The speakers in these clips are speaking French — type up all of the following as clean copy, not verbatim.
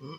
Ouais,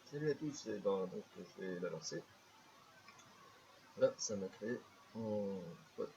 salut à tous, et ben, donc je vais la lancer. Là, ça m'a créé mon spot.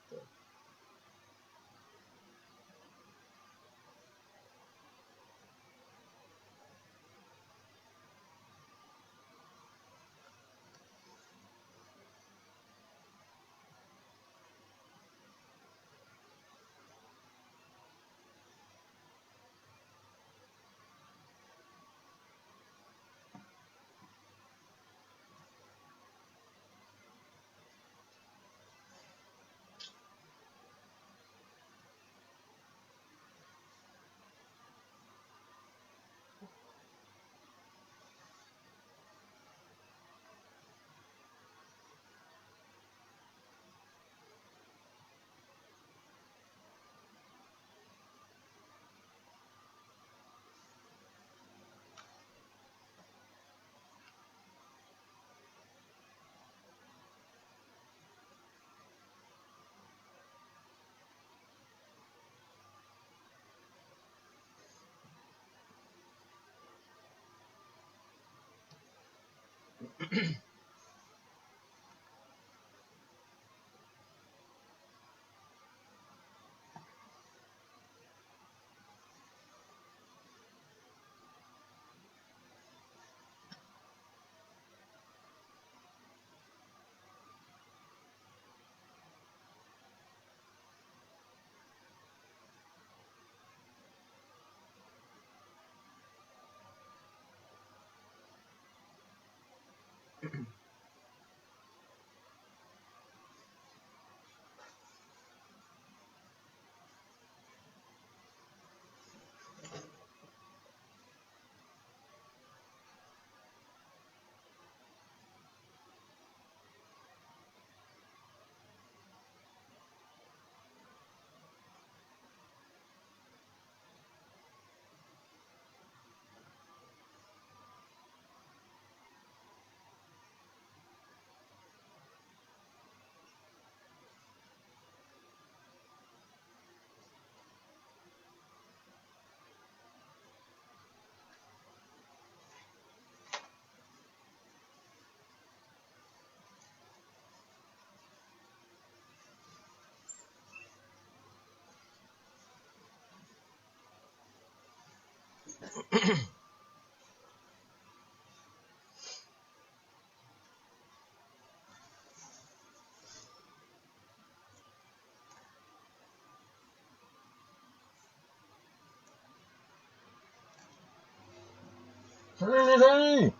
Salut les amis.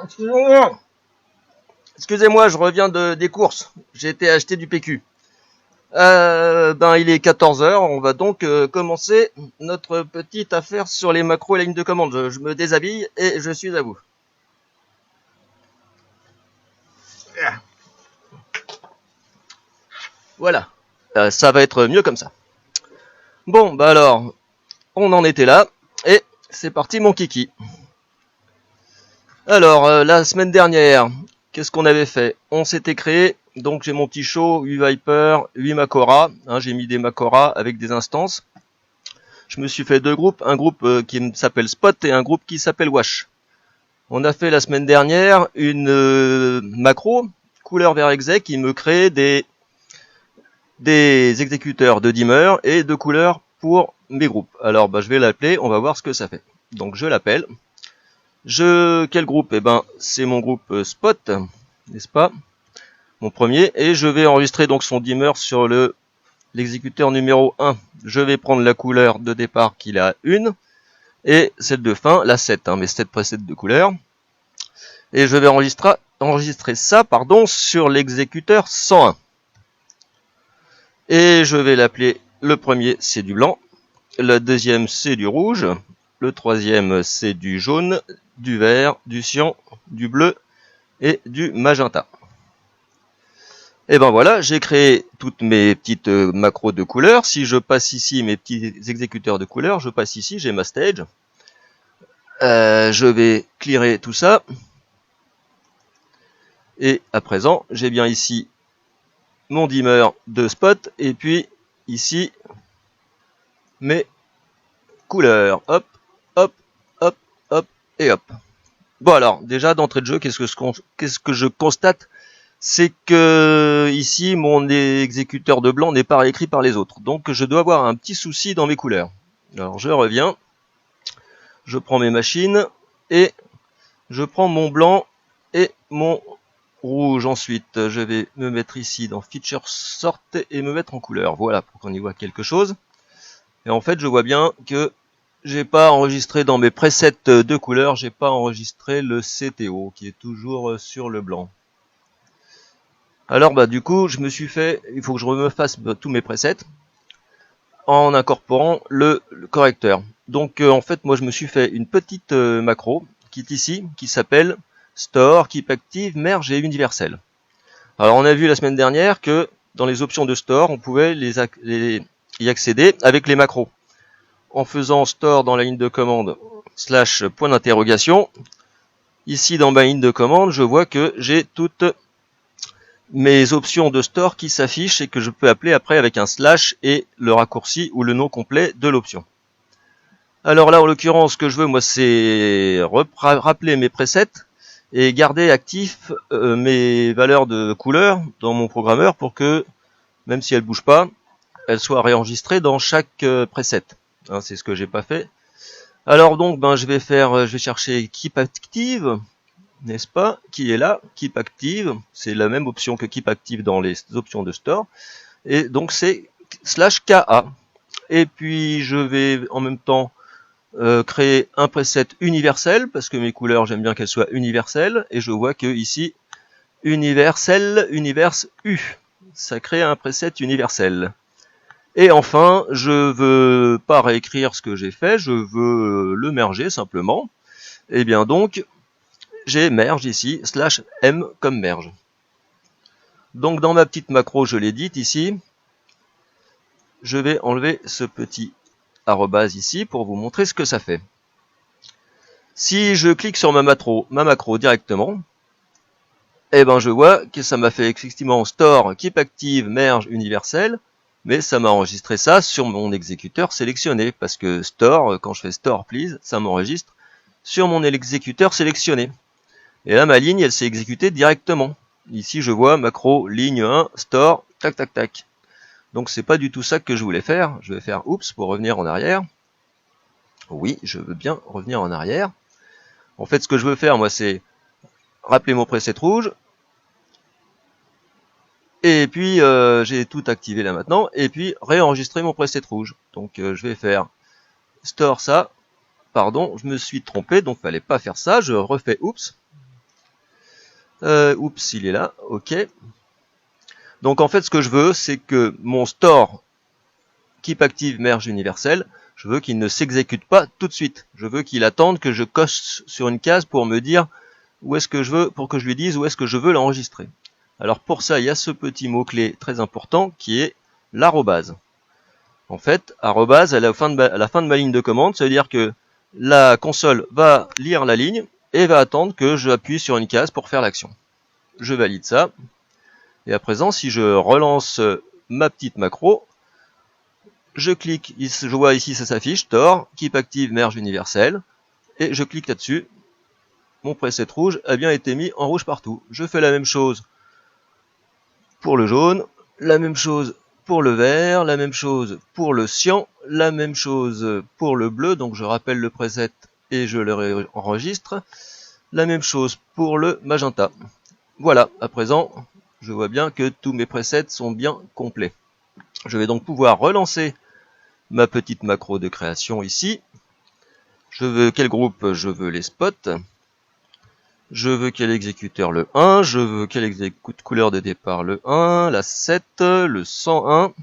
Excusez-moi. Excusez-moi, je reviens des courses. J'ai été acheter du PQ. Il est 14h, on va donc commencer notre petite affaire sur les macros et la ligne de commande. Je me déshabille et je suis à vous. Voilà, ça va être mieux comme ça. Bon, alors, on en était là, et c'est parti mon kiki. Alors, la semaine dernière, qu'est-ce qu'on avait fait? On s'était créé, donc j'ai mon petit show, 8 Viper, 8 Makora, j'ai mis des Makora avec des instances. Je me suis fait deux groupes, un groupe qui s'appelle Spot et un groupe qui s'appelle Wash. On a fait la semaine dernière une macro, couleur vers exec, qui me crée des exécuteurs de dimmer et de couleurs pour mes groupes. Alors je vais l'appeler, on va voir ce que ça fait. Donc je l'appelle. Quel groupe? C'est mon groupe Spot, n'est-ce pas? Mon premier, et je vais enregistrer donc son dimmer sur l'exécuteur numéro 1. Je vais prendre la couleur de départ qu'il a une, et celle de fin, la 7, mes 7 presets de couleurs. Et je vais enregistrer ça sur l'exécuteur 101. Et je vais l'appeler, le premier c'est du blanc, le deuxième c'est du rouge, le troisième c'est du jaune, du vert, du cyan, du bleu et du magenta. Et voilà, j'ai créé toutes mes petites macros de couleurs. Si je passe ici mes petits exécuteurs de couleurs, je passe ici, j'ai ma stage. Je vais clearer tout ça. Et à présent, j'ai bien ici mon dimmer de Spot et puis ici mes couleurs. Hop, hop, hop, hop et hop. Bon alors, déjà d'entrée de jeu, qu'est-ce que je constate? C'est que ici mon exécuteur de blanc n'est pas réécrit par les autres. Donc je dois avoir un petit souci dans mes couleurs. Alors je reviens, je prends mes machines et je prends mon blanc et mon rouge. Ensuite je vais me mettre ici dans Feature Sort et me mettre en couleur. Voilà, pour qu'on y voit quelque chose. Et en fait je vois bien que j'ai pas enregistré dans mes presets de couleurs, j'ai pas enregistré le CTO qui est toujours sur le blanc. Alors du coup, je me suis fait, il faut que je refasse tous mes presets en incorporant le correcteur. Donc en fait, moi je me suis fait une petite macro qui est ici, qui s'appelle Store, Keep Active, Merge et Universel. Alors on a vu la semaine dernière que dans les options de Store, on pouvait y accéder avec les macros. En faisant Store dans la ligne de commande / point d'interrogation, ici dans ma ligne de commande, je vois que j'ai toutes mes options de store qui s'affichent et que je peux appeler après avec un / et le raccourci ou le nom complet de l'option. Alors là, en l'occurrence, ce que je veux, moi, c'est rappeler mes presets et garder actif mes valeurs de couleur dans mon programmeur pour que, même si elles ne bougent pas, elles soient réenregistrées dans chaque preset. C'est ce que j'ai pas fait. Alors donc, je vais chercher Keep Active, n'est-ce pas, qui est là, Keep Active, c'est la même option que Keep Active dans les options de Store, et donc c'est /KA. Et puis je vais en même temps créer un preset universel, parce que mes couleurs, j'aime bien qu'elles soient universelles, et je vois que ici, universel, universe U, ça crée un preset universel. Et enfin, je veux pas réécrire ce que j'ai fait, je veux le merger simplement. Et bien donc, j'ai merge ici, /m comme merge. Donc dans ma petite macro, je l'ai dit ici, je vais enlever ce petit arrobase ici pour vous montrer ce que ça fait. Si je clique sur ma macro directement, eh ben je vois que ça m'a fait effectivement store, keep active, merge universel, mais ça m'a enregistré ça sur mon exécuteur sélectionné, parce que store, quand je fais store please, ça m'enregistre sur mon exécuteur sélectionné. Et là, ma ligne, elle s'est exécutée directement. Ici, je vois macro, ligne 1, store, tac, tac, tac. Donc, c'est pas du tout ça que je voulais faire. Je vais faire oups pour revenir en arrière. Oui, je veux bien revenir en arrière. En fait, ce que je veux faire, moi, c'est rappeler mon preset rouge. Et puis, j'ai tout activé là maintenant. Et puis, réenregistrer mon preset rouge. Donc, je vais faire store ça. Pardon, je me suis trompé, donc fallait pas faire ça. Je refais oups. Oups, il est là. Ok. Donc, en fait, ce que je veux, c'est que mon store keep active merge universel, je veux qu'il ne s'exécute pas tout de suite. Je veux qu'il attende que je coche sur une case pour me dire où est-ce que je veux, pour que je lui dise où est-ce que je veux l'enregistrer. Alors pour ça, il y a ce petit mot-clé très important qui est l'arrobase. En fait, arrobase à la fin de ma ligne de commande, ça veut dire que la console va lire la ligne et va attendre que j'appuie sur une case pour faire l'action. Je valide ça. Et à présent, si je relance ma petite macro, je clique, je vois ici ça s'affiche, store, keep active, merge universel, et je clique là-dessus. Mon preset rouge a bien été mis en rouge partout. Je fais la même chose pour le jaune, la même chose pour le vert, la même chose pour le cyan, la même chose pour le bleu, donc je rappelle le preset et je le enregistre. La même chose pour le magenta. Voilà, à présent, je vois bien que tous mes presets sont bien complets. Je vais donc pouvoir relancer ma petite macro de création ici. Je veux quel groupe? Je veux les spots. Je veux quel exécuteur? Le 1. Je veux quelle couleur de départ? Le 1. La 7. Le 101.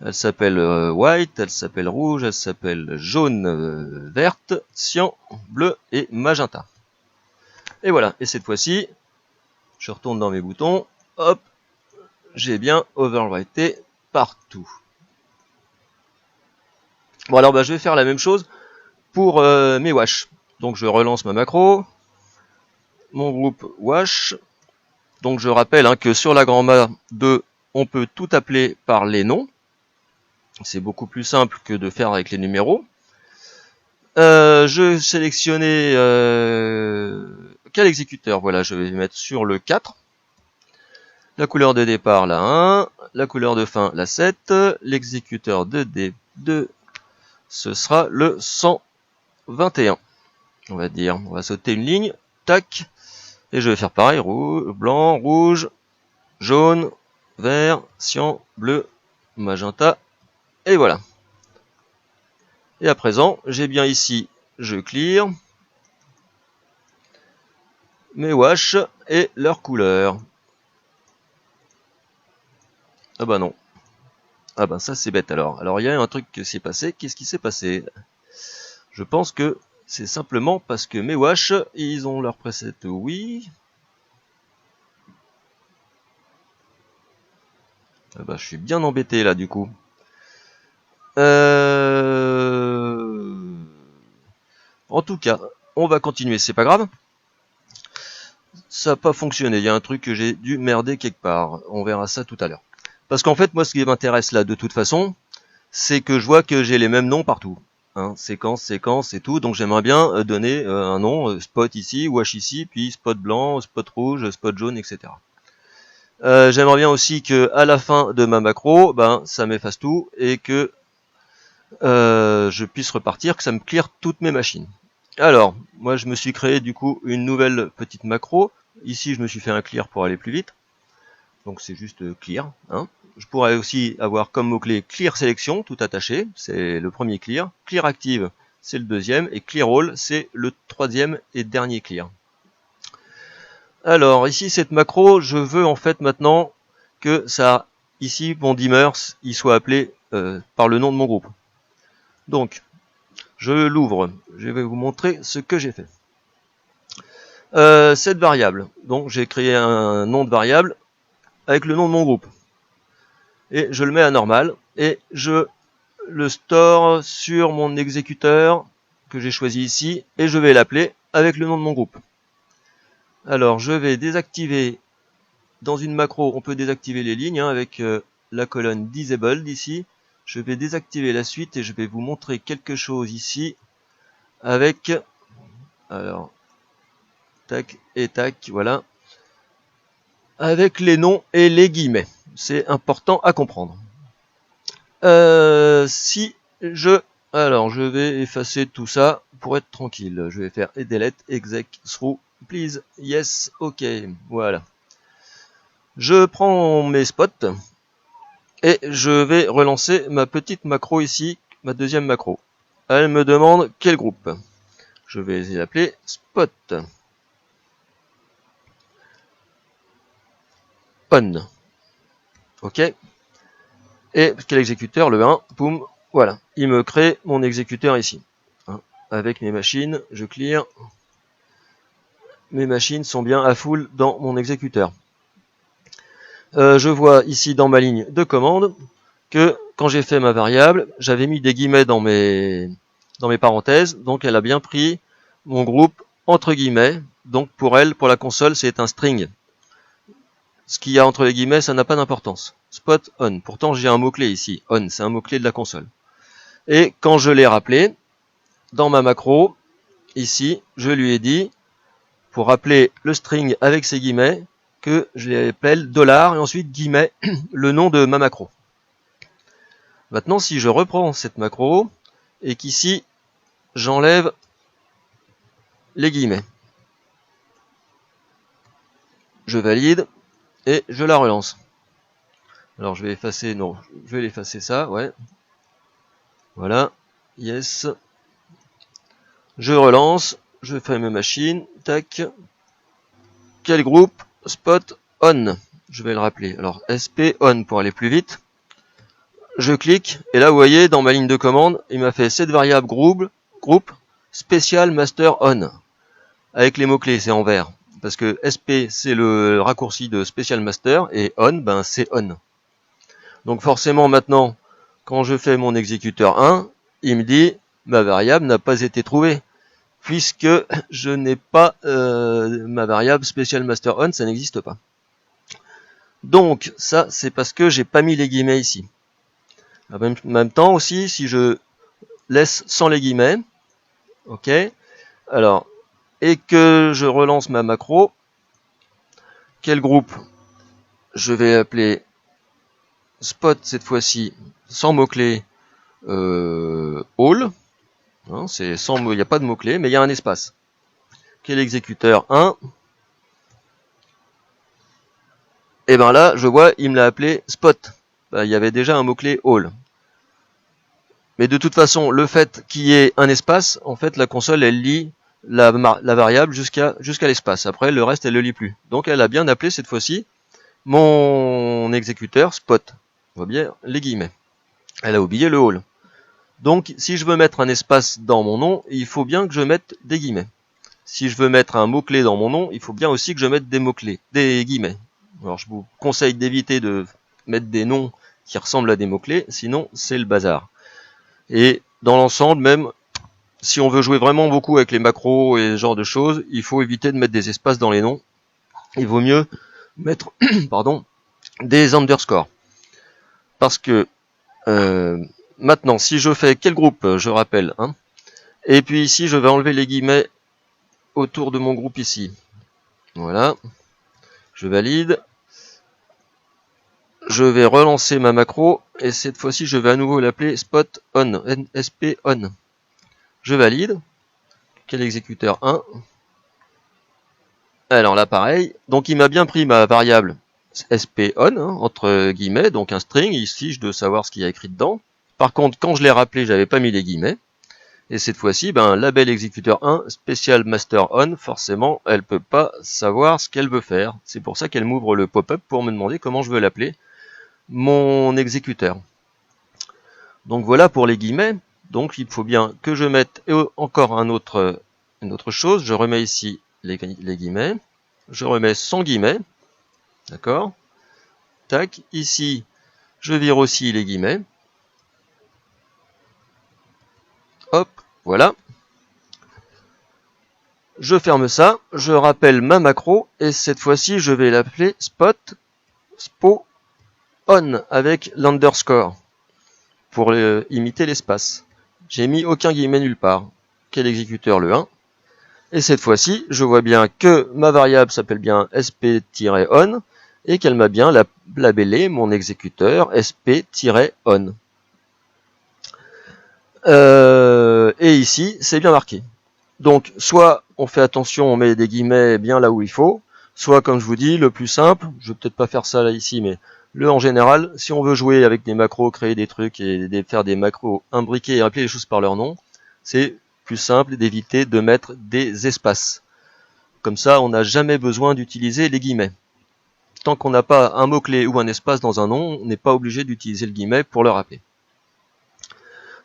Elle s'appelle white, elle s'appelle rouge, elle s'appelle jaune, verte, cyan, bleu et magenta. Et voilà. Et cette fois-ci, je retourne dans mes boutons. Hop. J'ai bien overwrité partout. Bon alors je vais faire la même chose pour mes wash. Donc je relance ma macro, mon groupe wash. Donc je rappelle que sur la Granma 2, on peut tout appeler par les noms. C'est beaucoup plus simple que de faire avec les numéros. Je sélectionnais quel exécuteur? Voilà, je vais mettre sur le 4. La couleur de départ, la 1. La couleur de fin, la 7. L'exécuteur de D2, ce sera le 121. On va dire, on va sauter une ligne, tac, et je vais faire pareil, blanc, rouge, jaune, vert, cyan, bleu, magenta, et voilà. Et à présent, j'ai bien ici, je clear mes wash et leurs couleurs. Ah bah non. Ah bah ça c'est bête alors. Alors il y a un truc qui s'est passé. Qu'est-ce qui s'est passé? Je pense que c'est simplement parce que mes wash, ils ont leur preset oui. Ah bah je suis bien embêté là du coup. En tout cas, on va continuer, c'est pas grave. Ça n'a pas fonctionné, il y a un truc que j'ai dû merder quelque part. On verra ça tout à l'heure. Parce qu'en fait, moi, ce qui m'intéresse là, de toute façon, c'est que je vois que j'ai les mêmes noms partout. Séquence et tout. Donc j'aimerais bien donner un nom, spot ici, wash ici, puis spot blanc, spot rouge, spot jaune, etc. J'aimerais bien aussi que à la fin de ma macro, ça m'efface tout et que je puisse repartir, que ça me clear toutes mes machines. Alors, moi je me suis créé du coup une nouvelle petite macro. Ici je me suis fait un clear pour aller plus vite. Donc c'est juste clear. Je pourrais aussi avoir comme mot-clé clear sélection, tout attaché. C'est le premier clear. Clear active, c'est le deuxième, et clear all, c'est le troisième et dernier clear. Alors, ici, cette macro, je veux en fait maintenant que ça, ici, mon dimmer, il soit appelé par le nom de mon groupe. Donc, je l'ouvre. Je vais vous montrer ce que j'ai fait. Cette variable. Donc, j'ai créé un nom de variable avec le nom de mon groupe. Et je le mets à normal. Et je le store sur mon exécuteur que j'ai choisi ici. Et je vais l'appeler avec le nom de mon groupe. Alors, je vais désactiver. Dans une macro, on peut désactiver les lignes avec la colonne disabled ici. Je vais désactiver la suite et je vais vous montrer quelque chose ici avec, alors, tac et tac, voilà, avec les noms et les guillemets. C'est important à comprendre. Si je, alors je vais effacer tout ça pour être tranquille. Je vais faire delete exec through, please, yes, ok, voilà. Je prends mes spots et je vais relancer ma petite macro ici, ma deuxième macro. Elle me demande quel groupe. Je vais l'appeler spot on. Ok. Et quel exécuteur, le 1, boum, voilà. Il me crée mon exécuteur ici. Avec mes machines, je clear. Mes machines sont bien à full dans mon exécuteur. Je vois ici dans ma ligne de commande que quand j'ai fait ma variable, j'avais mis des guillemets dans mes parenthèses, donc elle a bien pris mon groupe entre guillemets. Donc pour elle, pour la console, c'est un string. Ce qu'il y a entre les guillemets, ça n'a pas d'importance. Spot on. Pourtant, j'ai un mot-clé ici. On, c'est un mot-clé de la console. Et quand je l'ai rappelé, dans ma macro, ici, je lui ai dit, pour rappeler le string avec ses guillemets, que je l'appelle $, et ensuite guillemets, le nom de ma macro. Maintenant, si je reprends cette macro, et qu'ici, j'enlève les guillemets. Je valide, et je la relance. Alors, je vais effacer, non, je vais l'effacer ça, ouais. Voilà, yes. Je relance, je fais mes machines, tac. Quel groupe? Spot on. Je vais le rappeler. Alors, sp on pour aller plus vite. Je clique, et là, vous voyez, dans ma ligne de commande, il m'a fait cette variable groupe special master on. Avec les mots-clés, c'est en vert. Parce que sp, c'est le raccourci de special master, et on, ben, c'est on. Donc, forcément, maintenant, quand je fais mon exécuteur 1, il me dit, ma variable n'a pas été trouvée. Puisque je n'ai pas ma variable special master on, ça n'existe pas. Donc, ça, c'est parce que j'ai pas mis les guillemets ici. En même temps aussi, si je laisse sans les guillemets, ok, alors, et que je relance ma macro, quel groupe? Je vais appeler spot cette fois-ci, sans mots-clés, all. Hein, c'est sans mots, il n'y a pas de mots-clés, mais il y a un espace. Quel exécuteur 1? Et ben là, je vois, il me l'a appelé spot. Ben, il y avait déjà un mot-clé all. Mais de toute façon, le fait qu'il y ait un espace, en fait, la console, elle lit la variable jusqu'à l'espace. Après, le reste, elle le lit plus. Donc, elle a bien appelé cette fois-ci mon exécuteur spot. On voit bien les guillemets. Elle a oublié le all. Donc, si je veux mettre un espace dans mon nom, il faut bien que je mette des guillemets. Si je veux mettre un mot-clé dans mon nom, il faut bien aussi que je mette des mots-clés, des guillemets. Alors, je vous conseille d'éviter de mettre des noms qui ressemblent à des mots-clés, sinon c'est le bazar. Et dans l'ensemble, même si on veut jouer vraiment beaucoup avec les macros et ce genre de choses, il faut éviter de mettre des espaces dans les noms. Il vaut mieux mettre des underscores. Parce que maintenant, si je fais quel groupe, je rappelle, hein, et puis ici, je vais enlever les guillemets autour de mon groupe ici. Voilà. Je valide. Je vais relancer ma macro et cette fois-ci je vais à nouveau l'appeler spot on, sp on. Je valide. Quel exécuteur 1? Alors là pareil, donc il m'a bien pris ma variable sp on, hein, entre guillemets, donc un string, ici je dois savoir ce qu'il y a écrit dedans. Par contre quand je l'ai rappelé, j'avais pas mis les guillemets. Et cette fois-ci, ben, label exécuteur 1, special master on, forcément, elle peut pas savoir ce qu'elle veut faire. C'est pour ça qu'elle m'ouvre le pop-up pour me demander comment je veux l'appeler, mon exécuteur. Donc voilà pour les guillemets. Donc il faut bien que je mette encore une autre chose. Je remets ici les guillemets. Je remets sans guillemets. D'accord. Tac. Ici, je vire aussi les guillemets. Hop, voilà. Je ferme ça, je rappelle ma macro, et cette fois-ci, je vais l'appeler spot spo on avec l'underscore pour imiter l'espace. J'ai mis aucun guillemet nulle part. Quel exécuteur, le 1. Et cette fois-ci, je vois bien que ma variable s'appelle bien sp-on et qu'elle m'a bien labellé mon exécuteur sp-on. Et ici, c'est bien marqué. Donc, soit on fait attention, on met des guillemets bien là où il faut, soit, comme je vous dis, le plus simple, je vais peut-être pas faire ça là ici, mais en général, si on veut jouer avec des macros, créer des trucs et faire des macros imbriqués et appeler les choses par leur nom, c'est plus simple d'éviter de mettre des espaces. Comme ça, on n'a jamais besoin d'utiliser les guillemets. Tant qu'on n'a pas un mot-clé ou un espace dans un nom, on n'est pas obligé d'utiliser le guillemet pour le rappeler.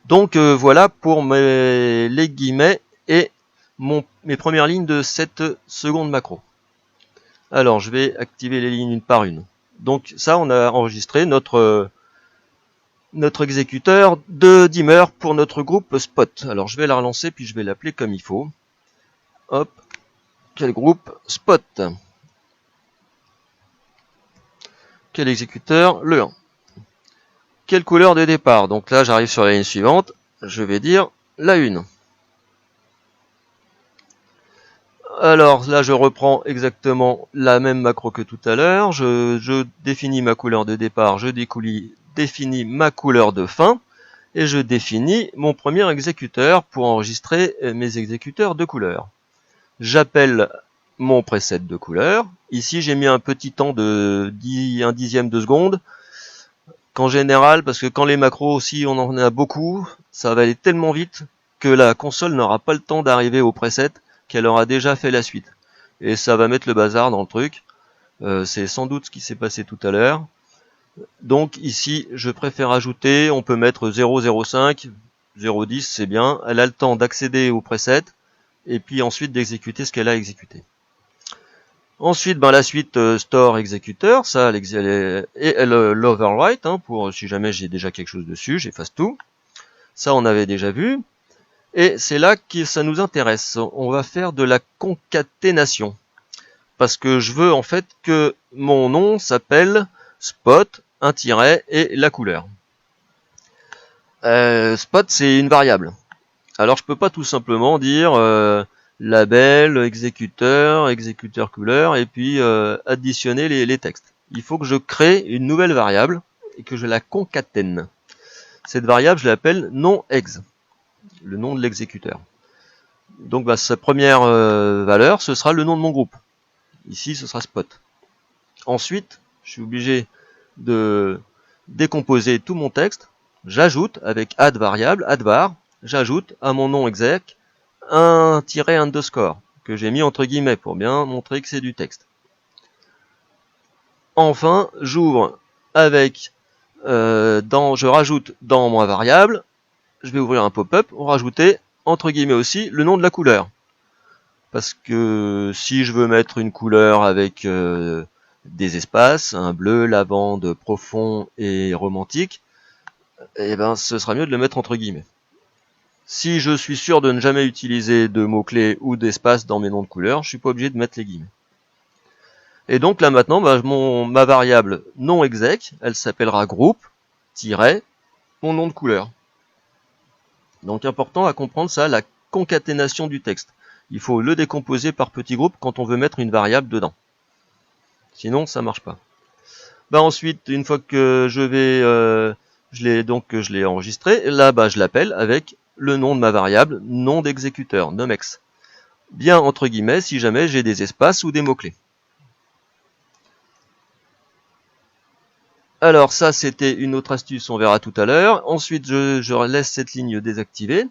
Donc voilà pour les guillemets et mes premières lignes de cette seconde macro. Alors je vais activer les lignes une par une. Donc ça, on a enregistré notre exécuteur de dimmer pour notre groupe spot. Alors je vais la relancer puis je vais l'appeler comme il faut. Hop, quel groupe spot. Quel exécuteur, le 1. Quelle couleur de départ? Donc là j'arrive sur la ligne suivante, je vais dire la 1. Alors là, je reprends exactement la même macro que tout à l'heure. Je définis ma couleur de départ, je définis ma couleur de fin, et je définis mon premier exécuteur pour enregistrer mes exécuteurs de couleurs. J'appelle mon preset de couleur. Ici, j'ai mis un petit temps de 1 dixième de seconde. Qu'en général, parce que quand les macros aussi, on en a beaucoup, ça va aller tellement vite que la console n'aura pas le temps d'arriver au preset, qu'elle aura déjà fait la suite. Et ça va mettre le bazar dans le truc. C'est sans doute ce qui s'est passé tout à l'heure. Donc ici, je préfère ajouter, on peut mettre 0,05, 0,10, c'est bien. Elle a le temps d'accéder au preset, et puis ensuite d'exécuter ce qu'elle a exécuté. Ensuite, la suite store exécuteur, ça, et l'overwrite, pour si jamais j'ai déjà quelque chose dessus, j'efface tout. Ça, on avait déjà vu. Et c'est là que ça nous intéresse. On va faire de la concaténation. Parce que je veux en fait que mon nom s'appelle spot, un tiret et la couleur. Spot, c'est une variable. Alors je peux pas tout simplement dire label, exécuteur couleur, et puis additionner les textes. Il faut que je crée une nouvelle variable et que je la concatène. Cette variable, je l'appelle nom-ex, le nom de l'exécuteur. Donc sa première valeur, ce sera le nom de mon groupe. Ici, ce sera spot. Ensuite, je suis obligé de décomposer tout mon texte. J'ajoute avec add variable, add var, j'ajoute à mon nom exec un tiret underscore que j'ai mis entre guillemets pour bien montrer que c'est du texte. Enfin, j'ouvre avec je rajoute dans ma variable, je vais ouvrir un pop-up, on rajouter entre guillemets aussi le nom de la couleur. Parce que si je veux mettre une couleur avec des espaces, un bleu, lavande, profond et romantique, eh ben ce sera mieux de le mettre entre guillemets. Si je suis sûr de ne jamais utiliser de mots-clés ou d'espace dans mes noms de couleurs, je suis pas obligé de mettre les guillemets. Et donc là maintenant, ma variable non exec, elle s'appellera groupe, mon nom de couleur. Donc important à comprendre ça, la concaténation du texte. Il faut le décomposer par petits groupes quand on veut mettre une variable dedans. Sinon, ça marche pas. Ensuite, une fois que je l'ai enregistré, là je l'appelle avec le nom de ma variable, nom d'exécuteur, nomex. Bien entre guillemets si jamais j'ai des espaces ou des mots-clés. Alors ça, c'était une autre astuce, on verra tout à l'heure. Ensuite, je laisse cette ligne désactivée.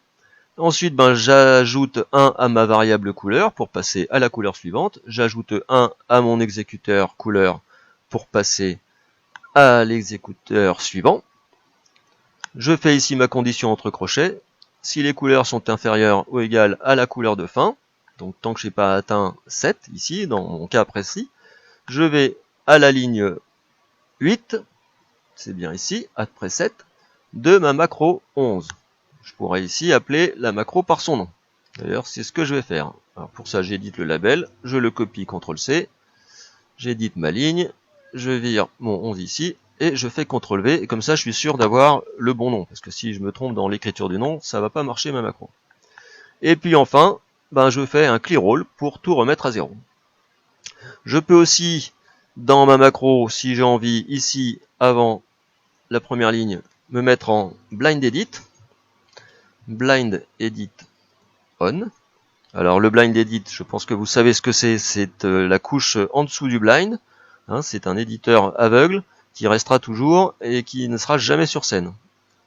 Ensuite, ben, j'ajoute 1 à ma variable couleur pour passer à la couleur suivante. J'ajoute 1 à mon exécuteur couleur pour passer à l'exécuteur suivant. Je fais ici ma condition entre crochets. Si les couleurs sont inférieures ou égales à la couleur de fin, donc tant que je n'ai pas atteint 7, ici, dans mon cas précis, je vais à la ligne 8, c'est bien ici, après 7, de ma macro 11. Je pourrais ici appeler la macro par son nom. D'ailleurs, c'est ce que je vais faire. Alors pour ça, j'édite le label, je le copie, CTRL-C, j'édite ma ligne, je vire mon 11 ici, et je fais CTRL-V, et comme ça, je suis sûr d'avoir le bon nom. Parce que si je me trompe dans l'écriture du nom, ça va pas marcher ma macro. Et puis enfin, ben, je fais un clear all pour tout remettre à zéro. Je peux aussi, dans ma macro, si j'ai envie, ici, avant la première ligne, me mettre en blind edit. Blind edit on. Alors le blind edit, je pense que vous savez ce que c'est la couche en dessous du blind. Hein, c'est un éditeur aveugle qui restera toujours et qui ne sera jamais sur scène.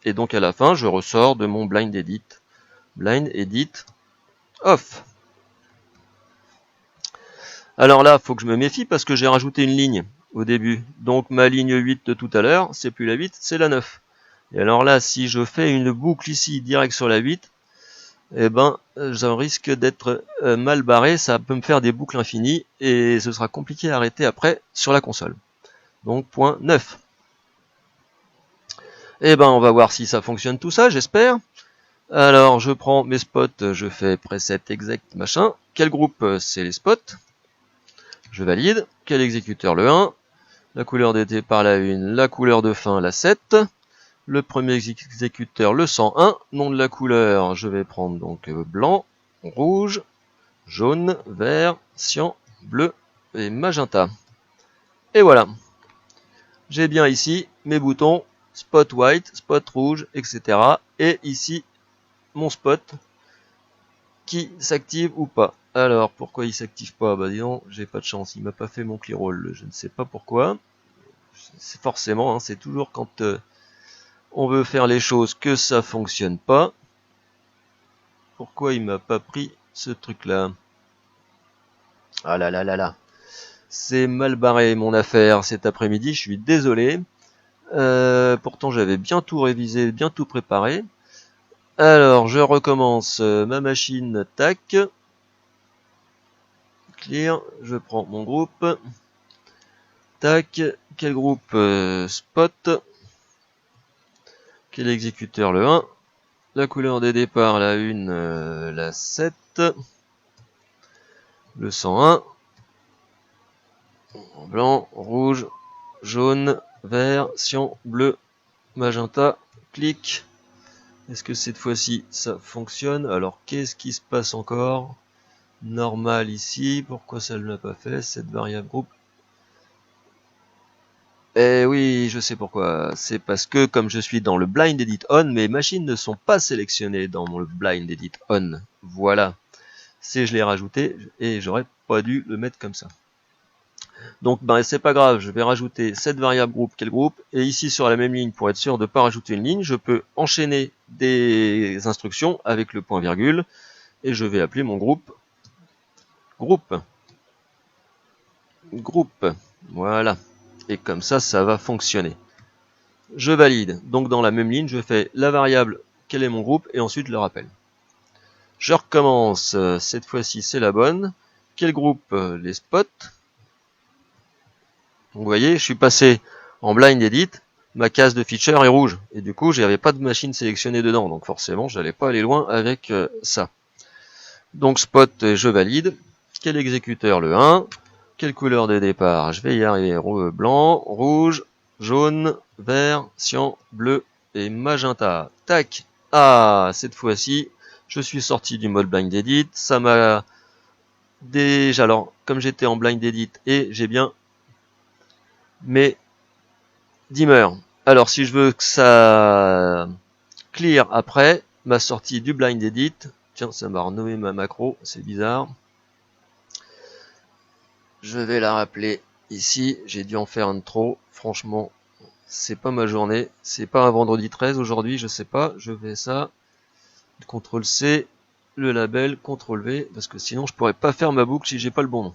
Et donc à la fin, je ressors de mon blind edit. Blind edit off. Alors là, il faut que je me méfie parce que j'ai rajouté une ligne au début. Donc ma ligne 8 de tout à l'heure, c'est plus la 8, c'est la 9. Et alors là, si je fais une boucle ici direct sur la 8, eh ben, je risque d'être mal barré, ça peut me faire des boucles infinies et ce sera compliqué à arrêter après sur la console. Donc point 9. Eh ben, on va voir si ça fonctionne tout ça, j'espère. Alors, je prends mes spots, je fais preset exact machin. Quel groupe? C'est les spots. Je valide. Quel exécuteur? Le 1. La couleur de départ la 1, la couleur de fin la 7. Le premier exécuteur le 101. Nom de la couleur, je vais prendre donc blanc, rouge, jaune, vert, cyan, bleu et magenta. Et voilà. J'ai bien ici mes boutons spot white, spot rouge, etc. Et ici mon spot qui s'active ou pas. Alors, pourquoi il s'active pas? Bah disons, j'ai pas de chance, il m'a pas fait mon clear all, je ne sais pas pourquoi. C'est forcément, hein, c'est toujours quand on veut faire les choses que ça fonctionne pas. Pourquoi il m'a pas pris ce truc là? Ah là là là là. C'est mal barré mon affaire cet après-midi, je suis désolé. Pourtant j'avais bien tout révisé, bien tout préparé. Alors je recommence ma machine, tac. Clear, je prends mon groupe. Tac, quel groupe? Spot. Quel exécuteur? Le 1. La couleur des départs, la 1, la 7. Le 101. Blanc, rouge, jaune, vert, cyan, bleu, magenta. Clic. Est-ce que cette fois-ci ça fonctionne? Alors qu'est-ce qui se passe encore? Normal ici, pourquoi ça ne l'a pas fait? Cette variable groupe. Eh oui, je sais pourquoi. C'est parce que comme je suis dans le blind edit on, mes machines ne sont pas sélectionnées dans mon blind edit on. Voilà. C'est je l'ai rajouté et j'aurais pas dû le mettre comme ça. Donc ben c'est pas grave, je vais rajouter cette variable groupe, quel groupe, et ici sur la même ligne, pour être sûr de ne pas rajouter une ligne, je peux enchaîner des instructions avec le point virgule, et je vais appeler mon groupe groupe. Voilà. Et comme ça, ça va fonctionner. Je valide. Donc dans la même ligne, je fais la variable quel est mon groupe, et ensuite je le rappelle. Je recommence, cette fois-ci c'est la bonne. Quel groupe? Les spots. Vous voyez, je suis passé en blind edit, ma case de feature est rouge, et du coup, j'avais pas de machine sélectionnée dedans, donc forcément, j'allais pas aller loin avec ça. Donc spot, je valide. Quel exécuteur? Le 1. Quelle couleur de départ? Je vais y arriver. Blanc, rouge, jaune, vert, cyan, bleu et magenta. Tac. Ah, cette fois-ci, je suis sorti du mode blind edit. Ça m'a déjà, alors, comme j'étais en blind edit et j'ai bien mes dimmers. Alors, si je veux que ça clear après ma sortie du blind edit, tiens, ça m'a renommé ma macro, c'est bizarre. Je vais la rappeler ici, j'ai dû en faire un trop, franchement, c'est pas ma journée, c'est pas un vendredi 13 aujourd'hui, je sais pas, je fais ça. CTRL-C, le label, CTRL-V, parce que sinon je pourrais pas faire ma boucle si j'ai pas le bon nom.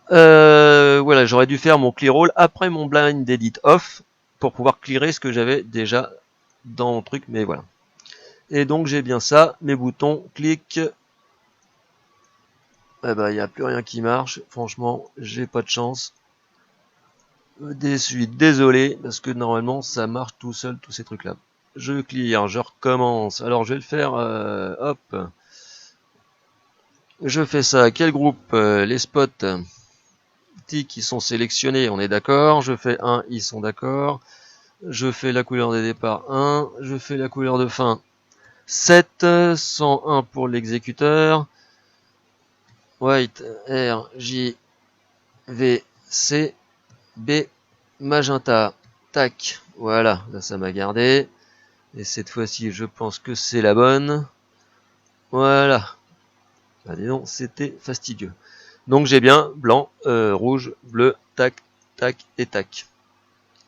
Voilà, j'aurais dû faire mon clear all après mon blind edit off pour pouvoir clearer ce que j'avais déjà dans mon truc, mais voilà. Et donc j'ai bien ça, mes boutons, clic. Eh ben, il n'y a plus rien qui marche. Franchement, j'ai pas de chance. Désolé, parce que normalement ça marche tout seul, tous ces trucs là. Je clear, je recommence. Alors je vais le faire, hop. Je fais ça. Quel groupe? Les spots qui sont sélectionnés, on est d'accord. Je fais 1, ils sont d'accord. Je fais la couleur de départ 1. Je fais la couleur de fin 7. 101 pour l'exécuteur. White, R, J, V, C, B, magenta. Tac. Voilà, là ça m'a gardé. Et cette fois-ci, je pense que c'est la bonne. Voilà. Ah, dis donc, c'était fastidieux. Donc j'ai bien blanc, rouge, bleu, tac, tac et tac.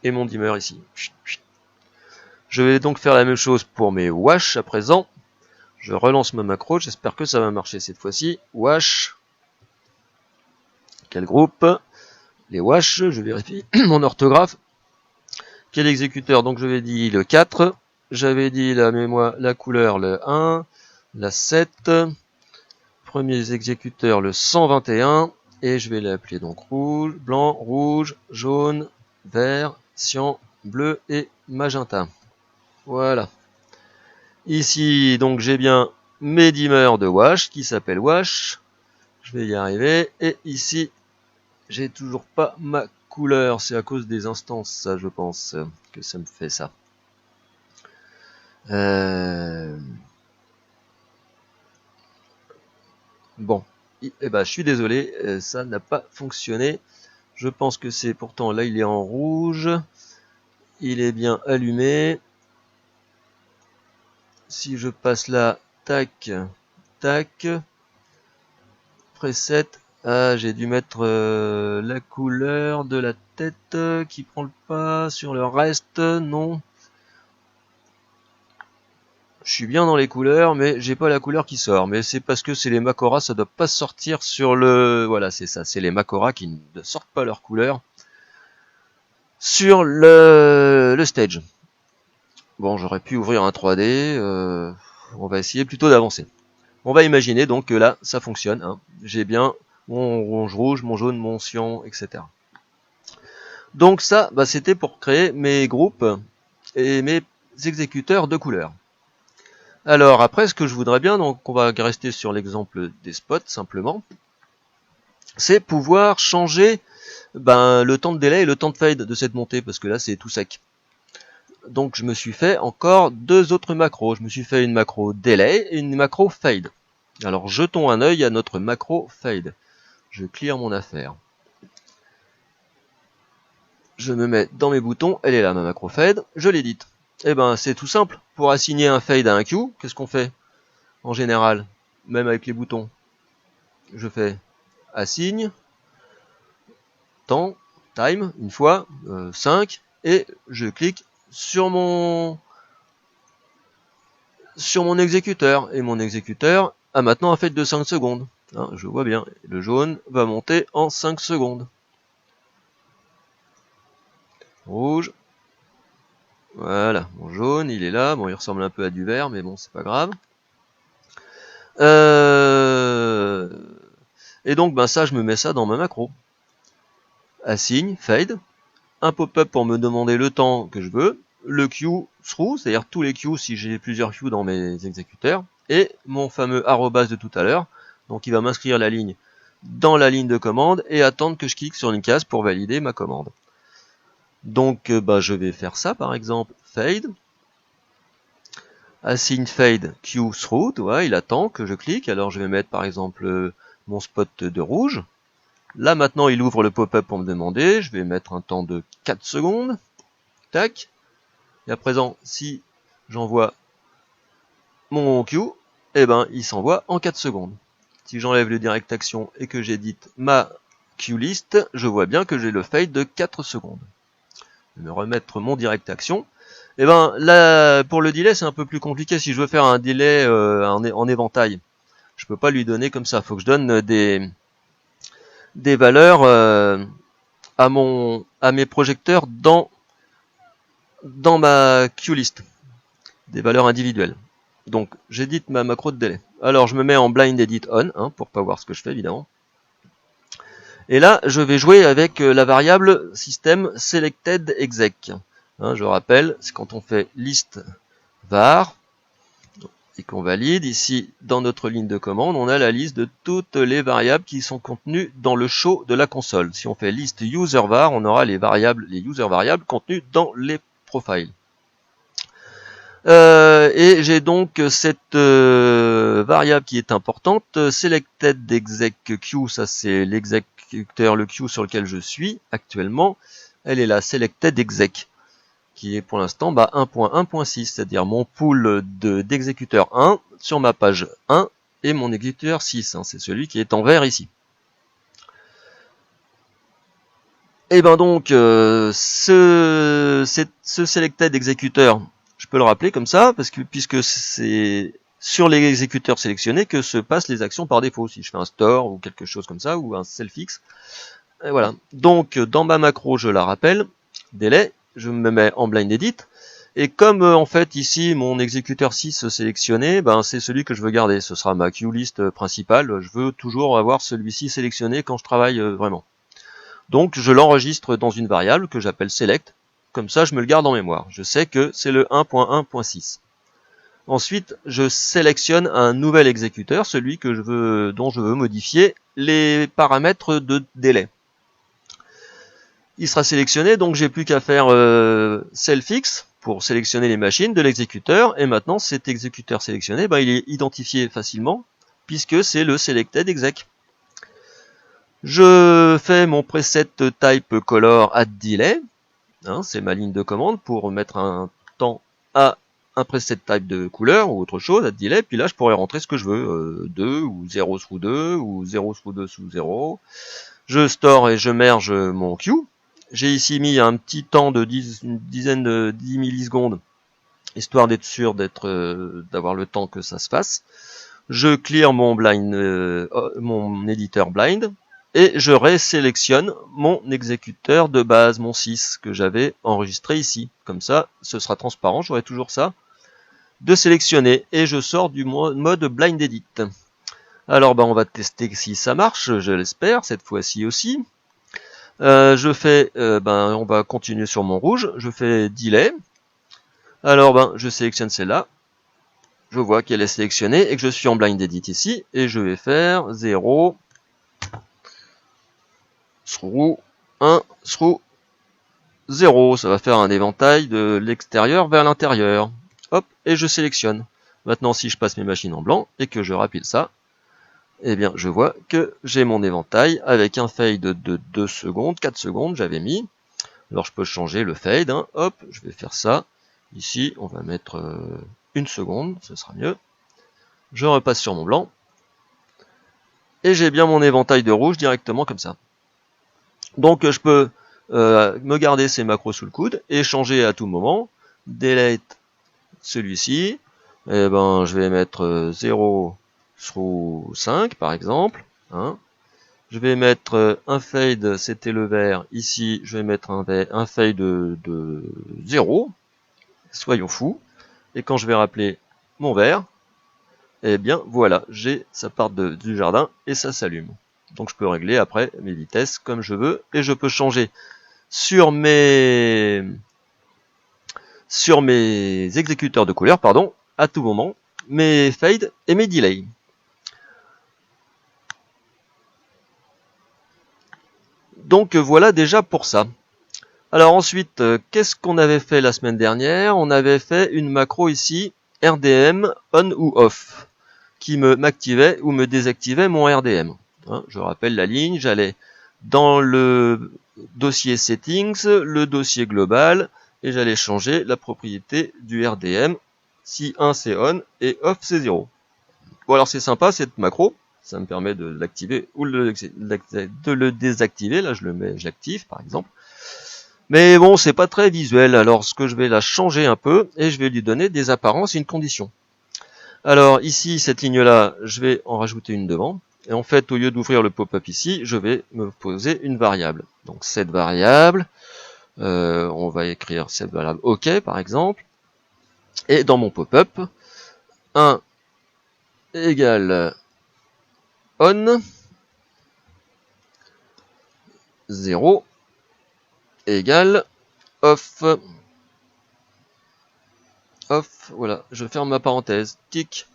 Et mon dimmer ici. Je vais donc faire la même chose pour mes wash à présent. Je relance ma macro, j'espère que ça va marcher cette fois-ci. Wash. Quel groupe? Les wash, je vérifie mon orthographe. Quel exécuteur? Donc je vais dire le 4. J'avais dit la couleur le 1, la 7. Premier exécuteur le 121. Et je vais l'appeler donc rouge, blanc, rouge, jaune, vert, cyan, bleu et magenta. Voilà. Ici, donc j'ai bien mes dimmers de wash qui s'appellent wash. Je vais y arriver. Et ici, j'ai toujours pas ma couleur. C'est à cause des instances, ça, je pense, que ça me fait ça. Bon. Eh ben, je suis désolé, ça n'a pas fonctionné. Je pense que c'est pourtant, là, il est en rouge. Il est bien allumé. Si je passe là, tac, tac, preset, ah, j'ai dû mettre la couleur de la tête qui prend le pas sur le reste, non. Je suis bien dans les couleurs, mais j'ai pas la couleur qui sort. Mais c'est parce que c'est les Makora, ça doit pas sortir sur le... Voilà, c'est ça, c'est les Makora qui ne sortent pas leur couleur sur le stage. Bon, j'aurais pu ouvrir un 3D, on va essayer plutôt d'avancer. On va imaginer donc que là, ça fonctionne. Hein. J'ai bien mon rouge, mon jaune, mon cyan, etc. Donc ça, bah, c'était pour créer mes groupes et mes exécuteurs de couleurs. Alors après, ce que je voudrais bien, donc on va rester sur l'exemple des spots simplement, c'est pouvoir changer le temps de délai et le temps de fade de cette montée, parce que là c'est tout sec. Donc je me suis fait encore deux autres macros. Je me suis fait une macro delay et une macro fade. Alors jetons un œil à notre macro fade. Je clear mon affaire. Je me mets dans mes boutons, elle est là ma macro fade, je l'édite. Et ben c'est tout simple. Pour assigner un fade à un Q, qu'est-ce qu'on fait en général, même avec les boutons? Je fais assigne, temps, time, une fois, 5, et je clique sur mon exécuteur. Et mon exécuteur a maintenant un fade de 5 secondes. Hein, je vois bien, le jaune va monter en 5 secondes. Rouge. Voilà, mon jaune, il est là. Bon, il ressemble un peu à du vert, mais bon, c'est pas grave. Et donc, ça, je me mets ça dans ma macro. Assigne, fade. Un pop-up pour me demander le temps que je veux. Le queue through, c'est-à-dire tous les queues si j'ai plusieurs queues dans mes exécuteurs. Et mon fameux arrobas de tout à l'heure. Donc, il va m'inscrire la ligne dans la ligne de commande et attendre que je clique sur une case pour valider ma commande. Donc, je vais faire ça, par exemple, fade. Assign fade queue through, ouais, il attend que je clique. Alors, je vais mettre, par exemple, mon spot de rouge. Là, maintenant, il ouvre le pop-up pour me demander. Je vais mettre un temps de 4 secondes. Tac. Et à présent, si j'envoie mon queue, il s'envoie en 4 secondes. Si j'enlève le direct action et que j'édite ma queue list, je vois bien que j'ai le fade de 4 secondes. Je vais me remettre mon direct action. Et ben là, pour le delay, c'est un peu plus compliqué. Si je veux faire un delay en éventail, je peux pas lui donner comme ça. Faut que je donne des valeurs à mes projecteurs dans ma queue-list, des valeurs individuelles. Donc j'édite ma macro de délai. Alors je me mets en blind edit on, hein, pour pas voir ce que je fais évidemment. Et là je vais jouer avec la variable system selected exec. Hein, je rappelle, c'est quand on fait list var et qu'on valide, ici dans notre ligne de commande, on a la liste de toutes les variables qui sont contenues dans le show de la console. Si on fait list user var, on aura les user variables contenues dans les profiles. Et j'ai donc cette variable qui est importante, selected exec queue, ça c'est l'exécuteur, le queue sur lequel je suis actuellement. Elle est là, selected exec, qui est pour l'instant 1.1.6, c'est-à-dire mon pool d'exécuteur 1 sur ma page 1 et mon exécuteur 6, hein, c'est celui qui est en vert ici. Et ben donc ce selected exécuteur, je peux le rappeler comme ça, puisque c'est sur les exécuteurs sélectionnés que se passent les actions par défaut. Si je fais un store ou quelque chose comme ça, ou un self-fix. Et voilà. Donc dans ma macro, je la rappelle, délai, je me mets en blind edit. Et comme en fait ici mon exécuteur 6 sélectionné, ben c'est celui que je veux garder. Ce sera ma queue list principale. Je veux toujours avoir celui-ci sélectionné quand je travaille vraiment. Donc je l'enregistre dans une variable que j'appelle select. Comme ça, je me le garde en mémoire. Je sais que c'est le 1.1.6. Ensuite, je sélectionne un nouvel exécuteur, celui dont je veux modifier les paramètres de délai. Il sera sélectionné, donc j'ai plus qu'à faire self-fix pour sélectionner les machines de l'exécuteur. Et maintenant, cet exécuteur sélectionné, il est identifié facilement puisque c'est le selected exec. Je fais mon preset type color add delay. Hein, c'est ma ligne de commande pour mettre un temps à un preset type de couleur ou autre chose, add delay. Puis là, je pourrais rentrer ce que je veux, 2 ou 0 through 2 ou 0 through 2 sous 0. Je store et je merge mon queue. J'ai ici mis un petit temps de 10 millisecondes, histoire d'être sûr d'avoir le temps que ça se fasse. Je clear mon mon éditeur blind. Et je résélectionne mon exécuteur de base, mon 6, que j'avais enregistré ici. Comme ça, ce sera transparent, j'aurai toujours ça de sélectionner. Et je sors du mode blind edit. Alors, on va tester si ça marche, je l'espère, cette fois-ci aussi. On va continuer sur mon rouge. Je fais delay. Alors, je sélectionne celle-là. Je vois qu'elle est sélectionnée et que je suis en blind edit ici. Et je vais faire 0... through 1, through 0, ça va faire un éventail de l'extérieur vers l'intérieur. Hop, et je sélectionne. Maintenant, si je passe mes machines en blanc et que je rapile ça, eh bien, je vois que j'ai mon éventail avec un fade de 2 secondes, 4 secondes, j'avais mis. Alors, je peux changer le fade, hein. Hop, je vais faire ça. Ici, on va mettre 1 seconde, ce sera mieux. Je repasse sur mon blanc. Et j'ai bien mon éventail de rouge directement comme ça. Donc je peux me garder ces macros sous le coude et changer à tout moment. Delete celui-ci. Et je vais mettre 0 through 5 par exemple. Hein. Je vais mettre un fade, c'était le vert. Ici, je vais mettre un fade de 0. Soyons fous. Et quand je vais rappeler mon vert, eh bien voilà, ça part du jardin et ça s'allume. Donc je peux régler après mes vitesses comme je veux et je peux changer sur mes exécuteurs de couleurs, à tout moment, mes fades et mes delays. Donc voilà déjà pour ça. Alors ensuite, qu'est-ce qu'on avait fait la semaine dernière? On avait fait une macro ici, RDM on ou off, qui m'activait ou me désactivait mon RDM. Je rappelle la ligne, j'allais dans le dossier settings, le dossier global, et j'allais changer la propriété du RDM, si 1 c'est on et off c'est 0. Bon alors c'est sympa cette macro, ça me permet de l'activer ou de le désactiver, là je l'active par exemple. Mais bon, c'est pas très visuel, alors ce que je vais la changer un peu, et je vais lui donner des apparences et une condition. Alors ici, cette ligne-là, je vais en rajouter une devant. Et en fait, au lieu d'ouvrir le pop-up ici, je vais me poser une variable. Donc cette variable, on va écrire cette variable OK par exemple. Et dans mon pop-up, 1 égale on, 0 égale off. Off, voilà, je ferme ma parenthèse, tic.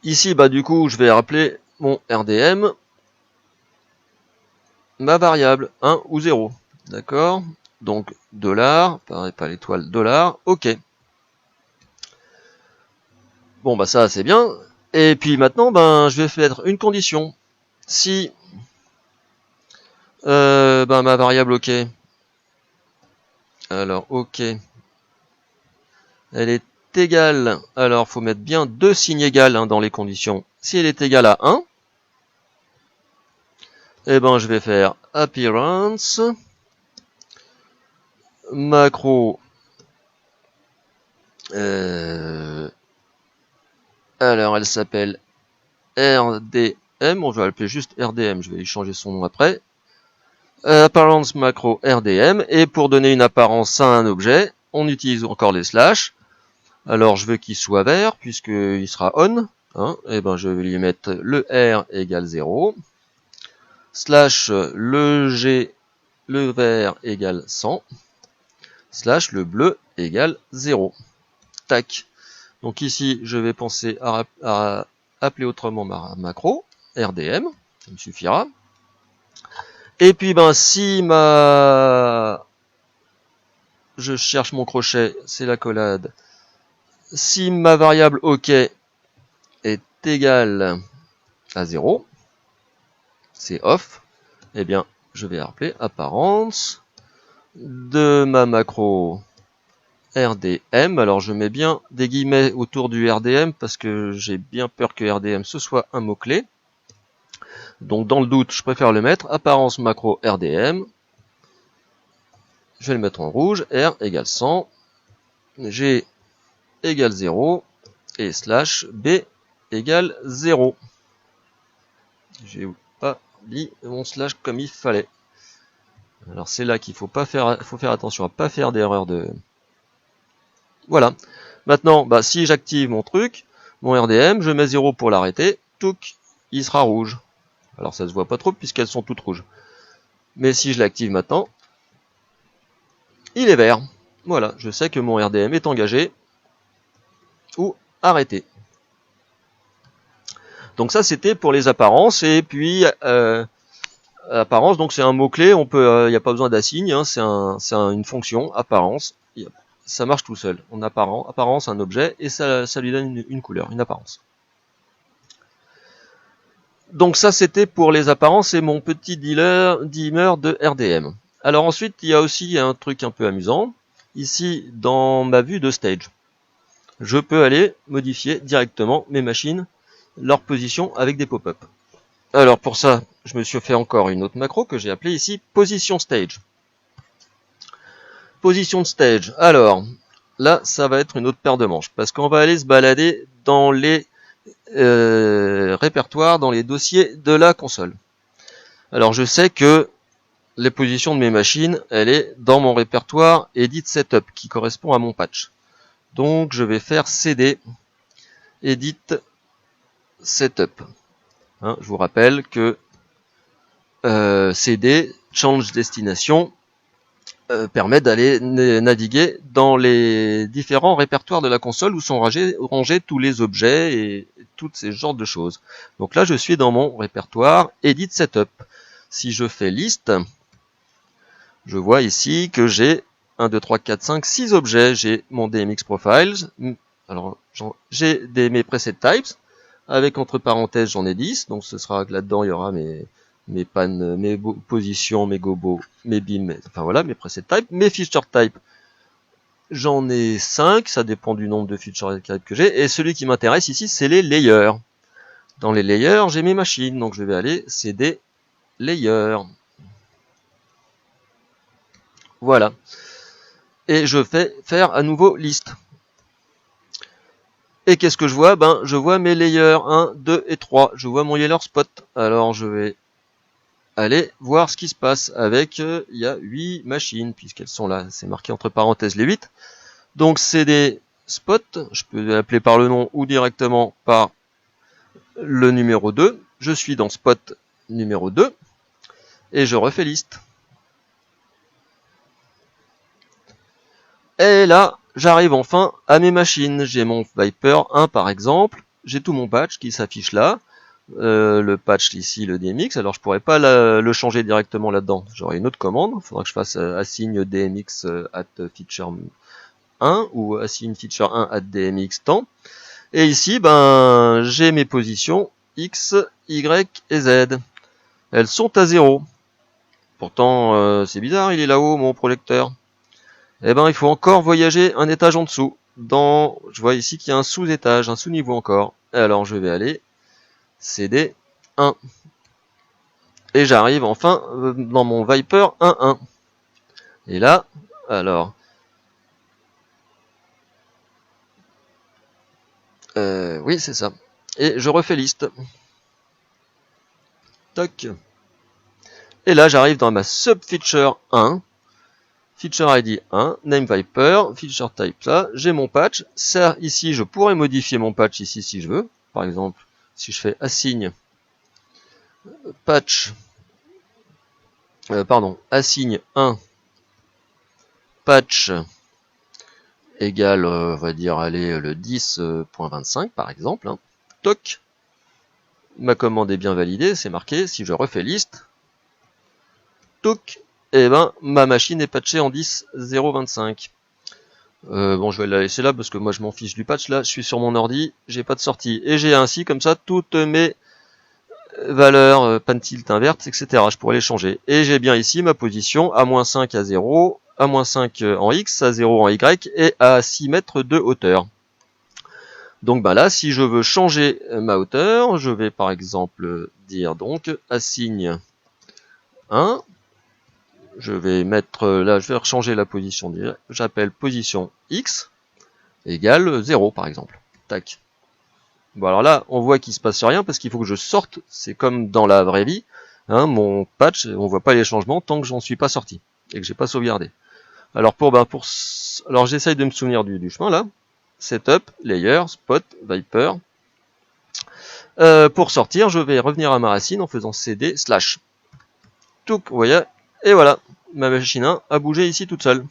Ici, bah du coup, je vais rappeler mon RDM, ma variable 1 ou 0. D'accord? Donc, $, pas l'étoile, $, OK. Bon, bah ça, c'est bien. Et puis maintenant, ben, je vais faire une condition. Si ma variable OK, alors OK, elle est égale, alors faut mettre bien deux signes égales dans les conditions. Si elle est égale à 1, eh ben je vais faire appearance, macro, alors elle s'appelle RDM, on va l'appeler juste RDM, je vais lui changer son nom après. Apparence macro RDM, et pour donner une apparence à un objet, on utilise encore les slash. Alors je veux qu'il soit vert, puisqu'il sera on, hein, et ben je vais lui mettre le R égale 0, slash le G, le vert égale 100, slash le bleu égale 0. Tac. Donc ici, je vais penser à appeler autrement ma macro, RDM, ça me suffira. Et puis, ben, si je cherche mon crochet, c'est l'accolade. Si ma variable OK est égale à 0, c'est off, eh bien, je vais appeler apparence de ma macro RDM. Alors je mets bien des guillemets autour du RDM parce que j'ai bien peur que RDM ce soit un mot-clé. Donc dans le doute, je préfère le mettre. Apparence macro RDM. Je vais le mettre en rouge. R égale 100. G égale 0. Et slash B égale 0. J'ai pas mis mon slash comme il fallait. Alors c'est là qu'il faut faire attention à pas faire d'erreur de... Voilà. Maintenant, bah, si j'active mon truc, mon RDM, je mets 0 pour l'arrêter, touc, il sera rouge. Alors ça se voit pas trop puisqu'elles sont toutes rouges. Mais si je l'active maintenant, il est vert. Voilà, je sais que mon RDM est engagé ou arrêté. Donc ça c'était pour les apparences, et puis apparence, donc c'est un mot-clé, on peut, y a pas besoin d'assign, hein, c'est une fonction, apparence, ça marche tout seul. On apparence un objet et ça lui donne une couleur, une apparence. Donc ça c'était pour les apparences et mon petit dimmer de RDM. Alors ensuite il y a aussi un truc un peu amusant. Ici dans ma vue de stage, je peux aller modifier directement mes machines, leur position avec des pop-up. Alors pour ça, je me suis fait encore une autre macro que j'ai appelée ici position stage. Position stage. Alors là ça va être une autre paire de manches parce qu'on va aller se balader dans les répertoire dans les dossiers de la console. Alors je sais que les positions de mes machines, elle est dans mon répertoire Edit Setup qui correspond à mon patch. Donc je vais faire CD Edit Setup. Hein, je vous rappelle que CD Change Destination permet d'aller naviguer dans les différents répertoires de la console où sont rangés tous les objets et toutes ces genres de choses. Donc là, je suis dans mon répertoire Edit Setup. Si je fais liste, je vois ici que j'ai 1, 2, 3, 4, 5, 6 objets. J'ai mon DMX Profiles, alors j'ai mes preset types, avec entre parenthèses j'en ai 10, donc ce sera que là-dedans il y aura mes pannes, mes positions, mes gobos, mes beams, enfin voilà, mes preset types, mes feature types. J'en ai 5, ça dépend du nombre de feature types que j'ai, et celui qui m'intéresse ici, c'est les layers. Dans les layers, j'ai mes machines, donc je vais aller CD Layer. Voilà. Et je fais faire à nouveau liste. Et qu'est-ce que je vois? Ben, je vois mes layers 1, 2 et 3. Je vois mon layer spot. Alors, je vais aller voir ce qui se passe avec, il y a 8 machines, puisqu'elles sont là. C'est marqué entre parenthèses les 8. Donc, c'est des spots. Je peux l'appeler par le nom ou directement par le numéro 2. Je suis dans spot numéro 2. Et je refais liste. Et là, j'arrive enfin à mes machines. J'ai mon Viper 1 par exemple. J'ai tout mon patch qui s'affiche là. Le patch ici, le DMX. Alors je pourrais pas le changer directement là-dedans. J'aurai une autre commande. Il faudra que je fasse assign DMX at feature 1 ou assign feature 1 at DMX temps. Et ici, ben, j'ai mes positions X, Y et Z. Elles sont à 0. Pourtant, c'est bizarre, il est là-haut mon projecteur. Eh ben, il faut encore voyager un étage en dessous. Je vois ici qu'il y a un sous-étage, un sous-niveau encore. Alors, je vais aller CD 1. Et j'arrive enfin dans mon Viper 1.1. Et là, alors... oui, c'est ça. Et je refais liste. Toc. Et là, j'arrive dans ma subfeature 1. Feature ID 1, name Viper, feature type ça, j'ai mon patch. Ça, ici, je pourrais modifier mon patch ici si je veux. Par exemple, si je fais assign patch, assign 1 patch égale, on va dire, allez, le 10.25 par exemple. Hein. Toc. Ma commande est bien validée, c'est marqué. Si je refais liste, toc, et ben, ma machine est patchée en 10.025. Bon, je vais la laisser là parce que moi je m'en fiche du patch. Là, je suis sur mon ordi, j'ai pas de sortie. Et j'ai ainsi, comme ça, toutes mes valeurs, pan tilt inverte, etc. Je pourrais les changer. Et j'ai bien ici ma position à moins 5 à 0, à moins 5 en X, à 0 en Y et à 6 mètres de hauteur. Donc bah là, si je veux changer ma hauteur, je vais par exemple dire donc assign 1. Je vais mettre là, je vais changer la position. J'appelle position X égale 0 par exemple. Tac. Bon alors là, on voit qu'il se passe rien parce qu'il faut que je sorte. C'est comme dans la vraie vie. Hein, mon patch, on voit pas les changements tant que j'en suis pas sorti et que j'ai pas sauvegardé. Alors alors j'essaye de me souvenir du chemin là. Setup, layer, spot, Viper. Pour sortir, je vais revenir à ma racine en faisant cd slash. Touc, vous voyez, et voilà, ma machine 1 a bougé ici toute seule.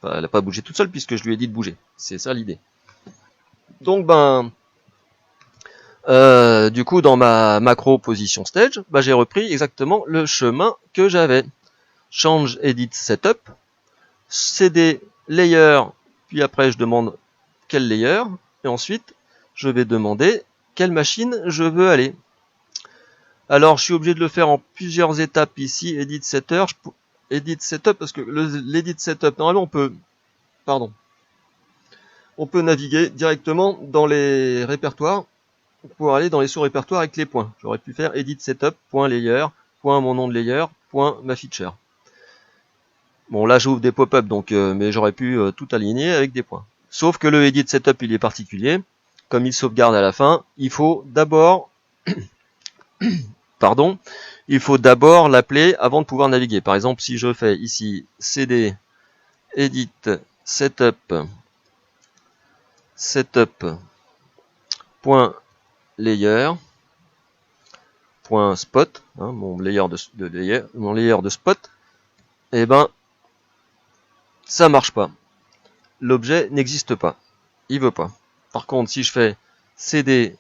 Enfin, elle n'a pas bougé toute seule puisque je lui ai dit de bouger. C'est ça l'idée. Donc ben, du coup dans ma macro position stage, ben, j'ai repris exactement le chemin que j'avais. Change edit setup, cd layer, puis après je demande quel layer, et ensuite je vais demander quelle machine je veux aller. Alors je suis obligé de le faire en plusieurs étapes ici, edit setup, parce que l'edit setup, normalement on peut naviguer directement dans les répertoires pour aller dans les sous-répertoires avec les points. J'aurais pu faire edit setup.layer, mon nom de layer, ma feature. Bon là j'ouvre des pop-up donc mais j'aurais pu tout aligner avec des points. Sauf que le edit setup il est particulier, comme il sauvegarde à la fin, il faut d'abord il faut d'abord l'appeler avant de pouvoir naviguer. Par exemple, si je fais ici cd edit setup.layer, .spot, hein, mon layer de spot, et ben ça marche pas. L'objet n'existe pas. Il veut pas. Par contre, si je fais cd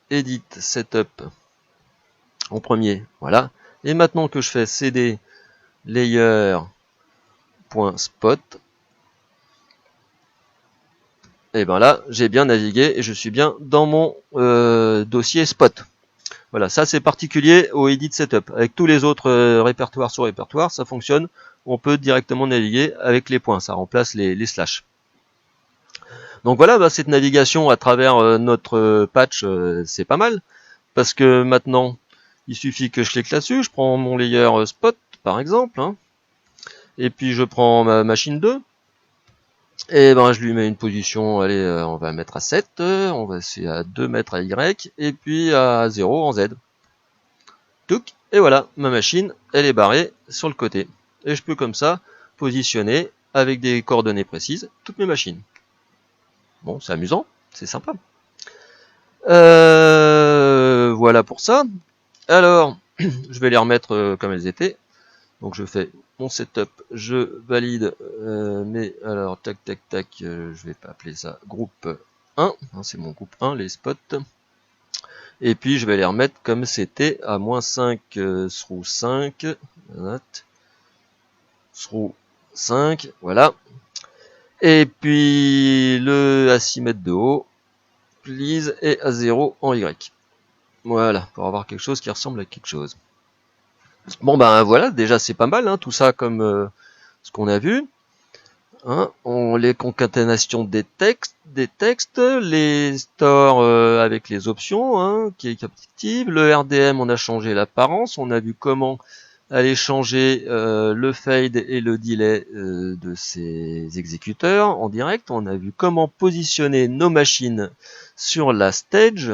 edit setup en premier, voilà. Et maintenant que je fais cd layer.spot, et ben là, j'ai bien navigué et je suis bien dans mon dossier spot. Voilà, ça c'est particulier au edit setup. Avec tous les autres répertoires sur répertoire, ça fonctionne. On peut directement naviguer avec les points. Ça remplace les slash. Donc voilà, bah, cette navigation à travers notre patch, c'est pas mal. Parce que maintenant, il suffit que je clique là-dessus. Je prends mon layer spot, par exemple. Hein, Et puis je prends ma machine 2. Et ben je lui mets une position, allez, on va mettre à 7, on va essayer à 2 mètres à Y, et puis à 0 en Z. Touc, et voilà, ma machine, elle est barrée sur le côté. Et je peux comme ça positionner avec des coordonnées précises toutes mes machines. Bon, c'est amusant, c'est sympa. Voilà pour ça. Alors, je vais les remettre comme elles étaient. Donc je fais mon setup, je valide, mais alors tac tac tac, je vais pas appeler ça groupe 1, hein, c'est mon groupe 1, les spots. Et puis je vais les remettre comme c'était à moins 5 through 5, through 5, voilà. Et puis le à 6 mètres de haut, please, et à 0 en Y. Voilà, pour avoir quelque chose qui ressemble à quelque chose. Bon ben voilà, déjà c'est pas mal, hein, tout ça comme ce qu'on a vu. Hein, les concaténations des textes, les stores avec les options, hein, qui est active. Le RDM, on a changé l'apparence, on a vu comment aller changer le fade et le delay de ces exécuteurs en direct. On a vu comment positionner nos machines sur la stage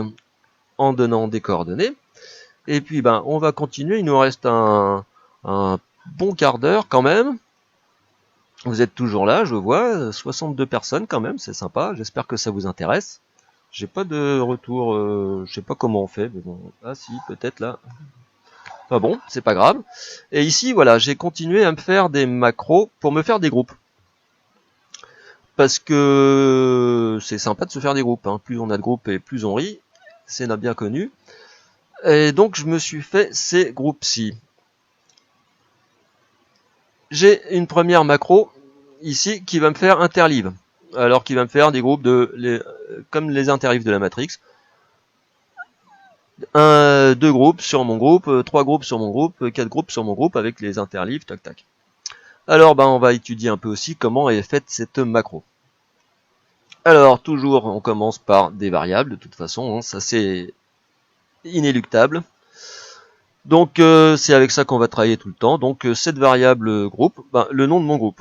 en donnant des coordonnées. Et puis ben on va continuer, il nous reste un bon quart d'heure quand même. Vous êtes toujours là, je vois, 62 personnes quand même, c'est sympa, j'espère que ça vous intéresse. J'ai pas de retour, je sais pas comment on fait, mais bon, ah si, peut-être là. Enfin bon, c'est pas grave. Et ici, voilà, j'ai continué à me faire des macros pour me faire des groupes. Parce que c'est sympa de se faire des groupes, hein. Plus on a de groupes et plus on rit, c'est bien connu. Et donc je me suis fait ces groupes-ci. J'ai une première macro ici qui va me faire interleave. Alors qui va me faire des groupes comme les interleaves de la matrix. 2 groupes sur mon groupe, 3 groupes sur mon groupe, 4 groupes sur mon groupe avec les interleaves, tac tac. Alors ben on va étudier un peu aussi comment est faite cette macro. Alors toujours on commence par des variables de toute façon, hein, ça c'est inéluctable. Donc c'est avec ça qu'on va travailler tout le temps. Donc cette variable groupe, ben, le nom de mon groupe.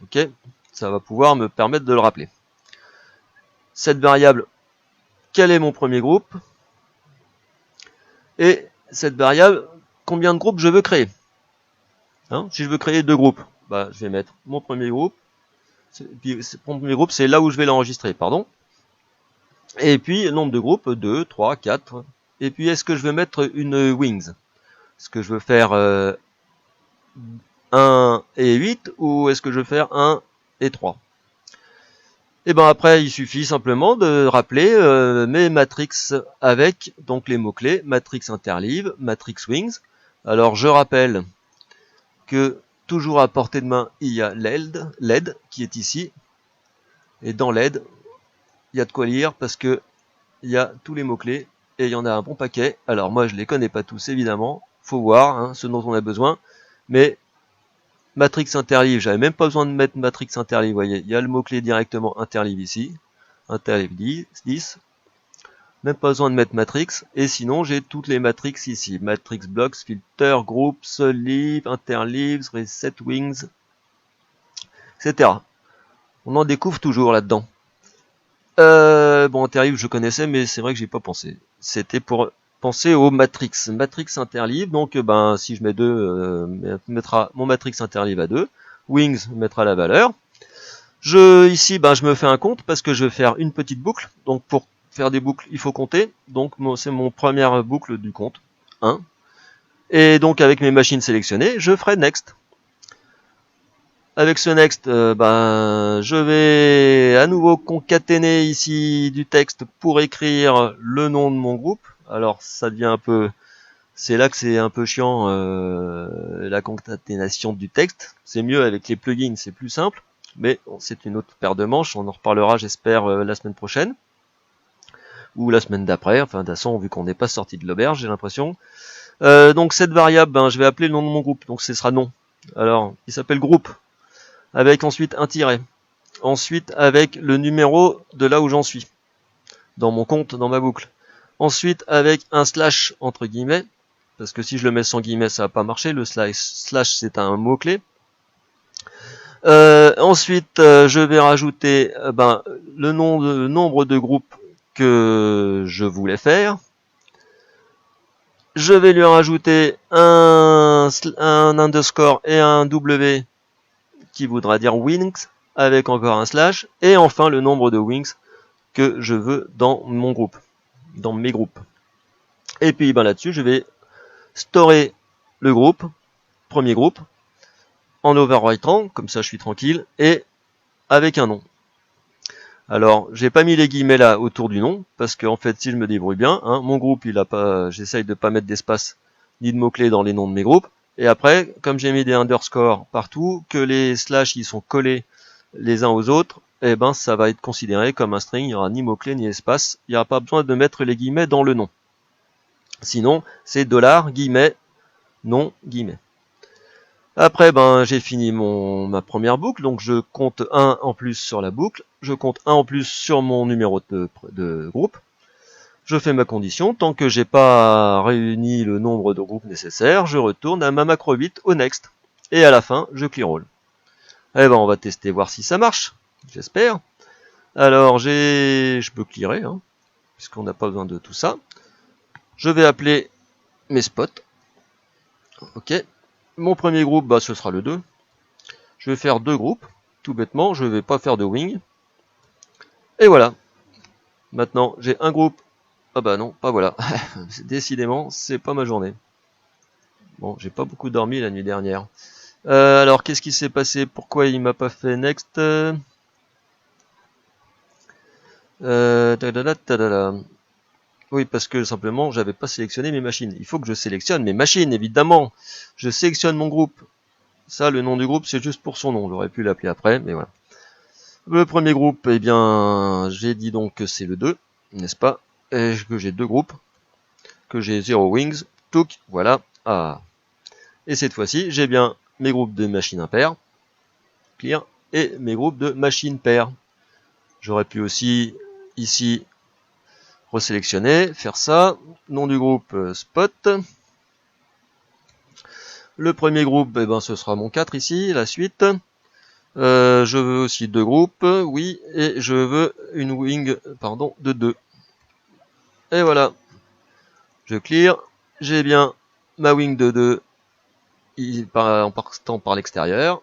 Ok, ça va pouvoir me permettre de le rappeler. Cette variable, quel est mon premier groupe? Et cette variable, combien de groupes je veux créer? Hein, si je veux créer 2 groupes, bah, je vais mettre mon premier groupe. Mon premier groupe, c'est là où je vais l'enregistrer, pardon. Et puis, nombre de groupes, 2, 3, 4. Et puis, est-ce que je veux mettre une wings? Est-ce que je veux faire 1 et 8 ou est-ce que je veux faire 1 et 3? Et ben après, il suffit simplement de rappeler mes matrix avec donc les mots-clés matrix interleave, matrix wings. Alors je rappelle que toujours à portée de main, il y a LED qui est ici. Et dans LED, il y a de quoi lire parce que il y a tous les mots-clés et il y en a un bon paquet. Alors moi je les connais pas tous évidemment, faut voir hein, ce dont on a besoin. Mais matrix interleave, j'avais même pas besoin de mettre matrix interleave, vous voyez, il y a le mot-clé directement interleave ici, interleave 10, même pas besoin de mettre matrix, et sinon j'ai toutes les matrix ici, matrix blocks, filter, groups, leave, interleaves, reset wings, etc. On en découvre toujours là-dedans. Bon, interleave je connaissais, mais c'est vrai que j'ai pas pensé. C'était pour penser aux matrix interleave, donc ben si je mets 2, mettra mon matrix interleave à 2, wings mettra la valeur. Ici ben je me fais un compte parce que je vais faire une petite boucle, donc pour faire des boucles il faut compter, donc c'est mon première boucle du compte, 1. Et donc avec mes machines sélectionnées, je ferai next. Avec ce next, ben, je vais à nouveau concaténer ici du texte pour écrire le nom de mon groupe. Alors ça devient un peu, c'est là que c'est un peu chiant la concaténation du texte. C'est mieux avec les plugins, c'est plus simple, mais bon, c'est une autre paire de manches. On en reparlera, j'espère, la semaine prochaine ou la semaine d'après. Enfin, de toute façon, vu qu'on n'est pas sorti de l'auberge, j'ai l'impression. Donc cette variable, ben, je vais appeler le nom de mon groupe. Donc ce sera nom. Alors, il s'appelle groupe. Avec ensuite un tiret. Ensuite avec le numéro de là où j'en suis. Dans mon compte, dans ma boucle. Ensuite avec un slash entre guillemets. Parce que si je le mets sans guillemets, ça va pas marcher. Le slash c'est un mot-clé. Ensuite, je vais rajouter le nombre de groupes que je voulais faire. Je vais lui rajouter un underscore et un W qui voudra dire wings avec encore un slash. Et enfin le nombre de wings que je veux dans mon groupe, dans mes groupes. Et puis là-dessus, je vais storer le groupe, premier groupe, en overwriting, comme ça je suis tranquille, et avec un nom. Alors, j'ai pas mis les guillemets là autour du nom, parce qu'en fait, si je me débrouille bien, mon groupe, il a pas, j'essaye de pas mettre d'espace ni de mots-clés dans les noms de mes groupes. Et après, comme j'ai mis des underscores partout, que les slash ils sont collés les uns aux autres, ça va être considéré comme un string, il n'y aura ni mots-clés ni espace, il n'y aura pas besoin de mettre les guillemets dans le nom. Sinon, c'est $, guillemets, nom, guillemets. Après, j'ai fini ma première boucle, donc je compte 1 en plus sur la boucle, je compte 1 en plus sur mon numéro de groupe, je fais ma condition, tant que j'ai pas réuni le nombre de groupes nécessaires, je retourne à ma macro 8 au next, et à la fin, je clear all. On va tester, voir si ça marche, j'espère. Alors, je peux clearer, puisqu'on n'a pas besoin de tout ça. Je vais appeler mes spots, ok. Mon premier groupe, ce sera le 2. Je vais faire 2 groupes, tout bêtement, je ne vais pas faire de wing. Et voilà. Maintenant, j'ai un groupe. Ah bah non, pas voilà. Décidément, c'est pas ma journée. Bon, j'ai pas beaucoup dormi la nuit dernière. Alors, qu'est-ce qui s'est passé? Pourquoi il m'a pas fait next? Oui, parce que simplement, j'avais pas sélectionné mes machines. Il faut que je sélectionne mes machines, évidemment. Je sélectionne mon groupe. Ça, le nom du groupe, c'est juste pour son nom. J'aurais pu l'appeler après, mais voilà. Le premier groupe, j'ai dit donc que c'est le 2, n'est-ce pas? Et que j'ai 2 groupes. Que j'ai 0 wings. Touk, voilà. Ah. Et cette fois-ci, j'ai bien mes groupes de machines impaires. Clear. Et mes groupes de machines paires. J'aurais pu aussi, ici, resélectionner, faire ça. Nom du groupe, spot. Le premier groupe, ce sera mon 4 ici, la suite. Je veux aussi 2 groupes, oui, et je veux une wing, de 2. Et voilà. Je clear, j'ai bien ma wing de 2 en partant par l'extérieur,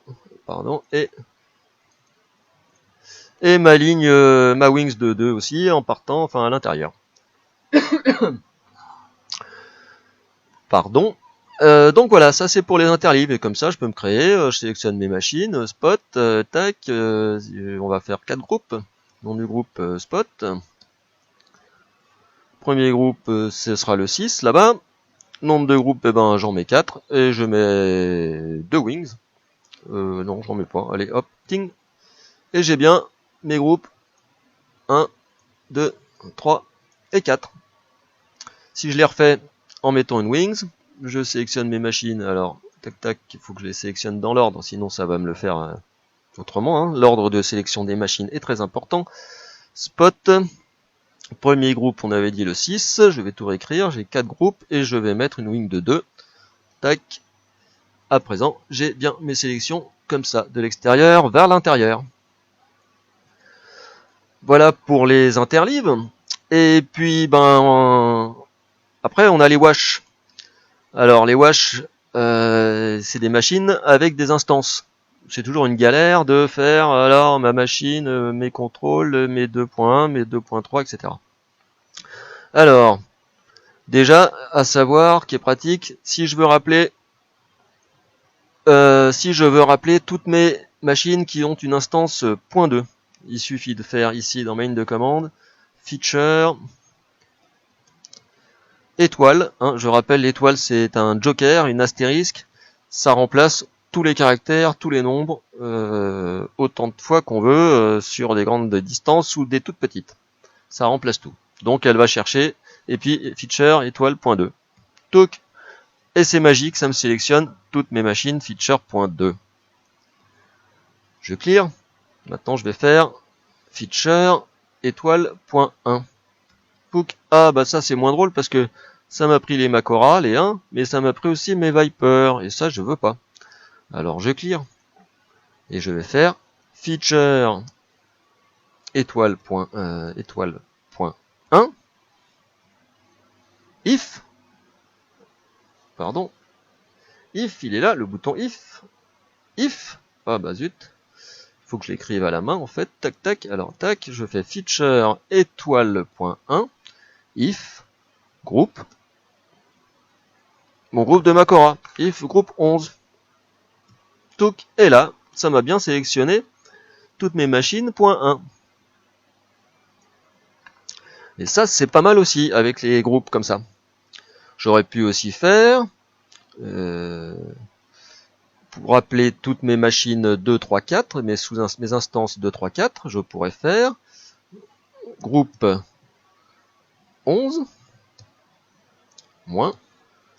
et ma ligne, ma wings de 2 aussi en partant, à l'intérieur. Pardon. Donc voilà, ça c'est pour les interlibs, et comme ça je peux me créer, je sélectionne mes machines, spot, tac, on va faire 4 groupes, nom du groupe spot. Premier groupe, ce sera le 6 là-bas, nombre de groupes, j'en mets 4, et je mets 2 wings, non j'en mets pas, allez hop, ting, et j'ai bien mes groupes 1, 2, 3 et 4. Si je les refais en mettant une wings, je sélectionne mes machines, alors tac tac, il faut que je les sélectionne dans l'ordre, sinon ça va me le faire autrement, l'ordre de sélection des machines est très important. Spot, premier groupe on avait dit le 6, je vais tout réécrire, j'ai 4 groupes et je vais mettre une wing de 2, tac, à présent j'ai bien mes sélections comme ça, de l'extérieur vers l'intérieur. Voilà pour les interlibs, et puis après on a les wash. Alors les wash, c'est des machines avec des instances. C'est toujours une galère de faire alors ma machine, mes contrôles, mes 2.1, mes 2.3, etc. Alors, déjà, à savoir, qui est pratique, si je veux rappeler toutes mes machines qui ont une instance .2, il suffit de faire ici dans main de commande, feature, étoile, je rappelle l'étoile c'est un joker, une astérisque, ça remplace tous les caractères, tous les nombres, autant de fois qu'on veut, sur des grandes distances ou des toutes petites. Ça remplace tout. Donc elle va chercher, et puis feature, étoile, .2. Toc. Et c'est magique, ça me sélectionne toutes mes machines, feature, .2. Je clear. Maintenant je vais faire feature, étoile, .1. Ah ça c'est moins drôle parce que ça m'a pris les Macora, les 1, mais ça m'a pris aussi mes Viper, et ça je veux pas. Alors je clear. Et je vais faire feature étoile point 1 if, pardon, if, il est là, le bouton if, ah bah zut, faut que je l'écrive à la main en fait, tac tac, alors tac, je fais feature étoile point 1 if groupe, mon groupe de Macora, if groupe 11, touc, et là, ça m'a bien sélectionné toutes mes machines point 1. Et ça, c'est pas mal aussi, avec les groupes comme ça. J'aurais pu aussi faire, pour appeler toutes mes machines 2, 3, 4, mais sous mes instances 2, 3, 4, je pourrais faire groupe 11, moins,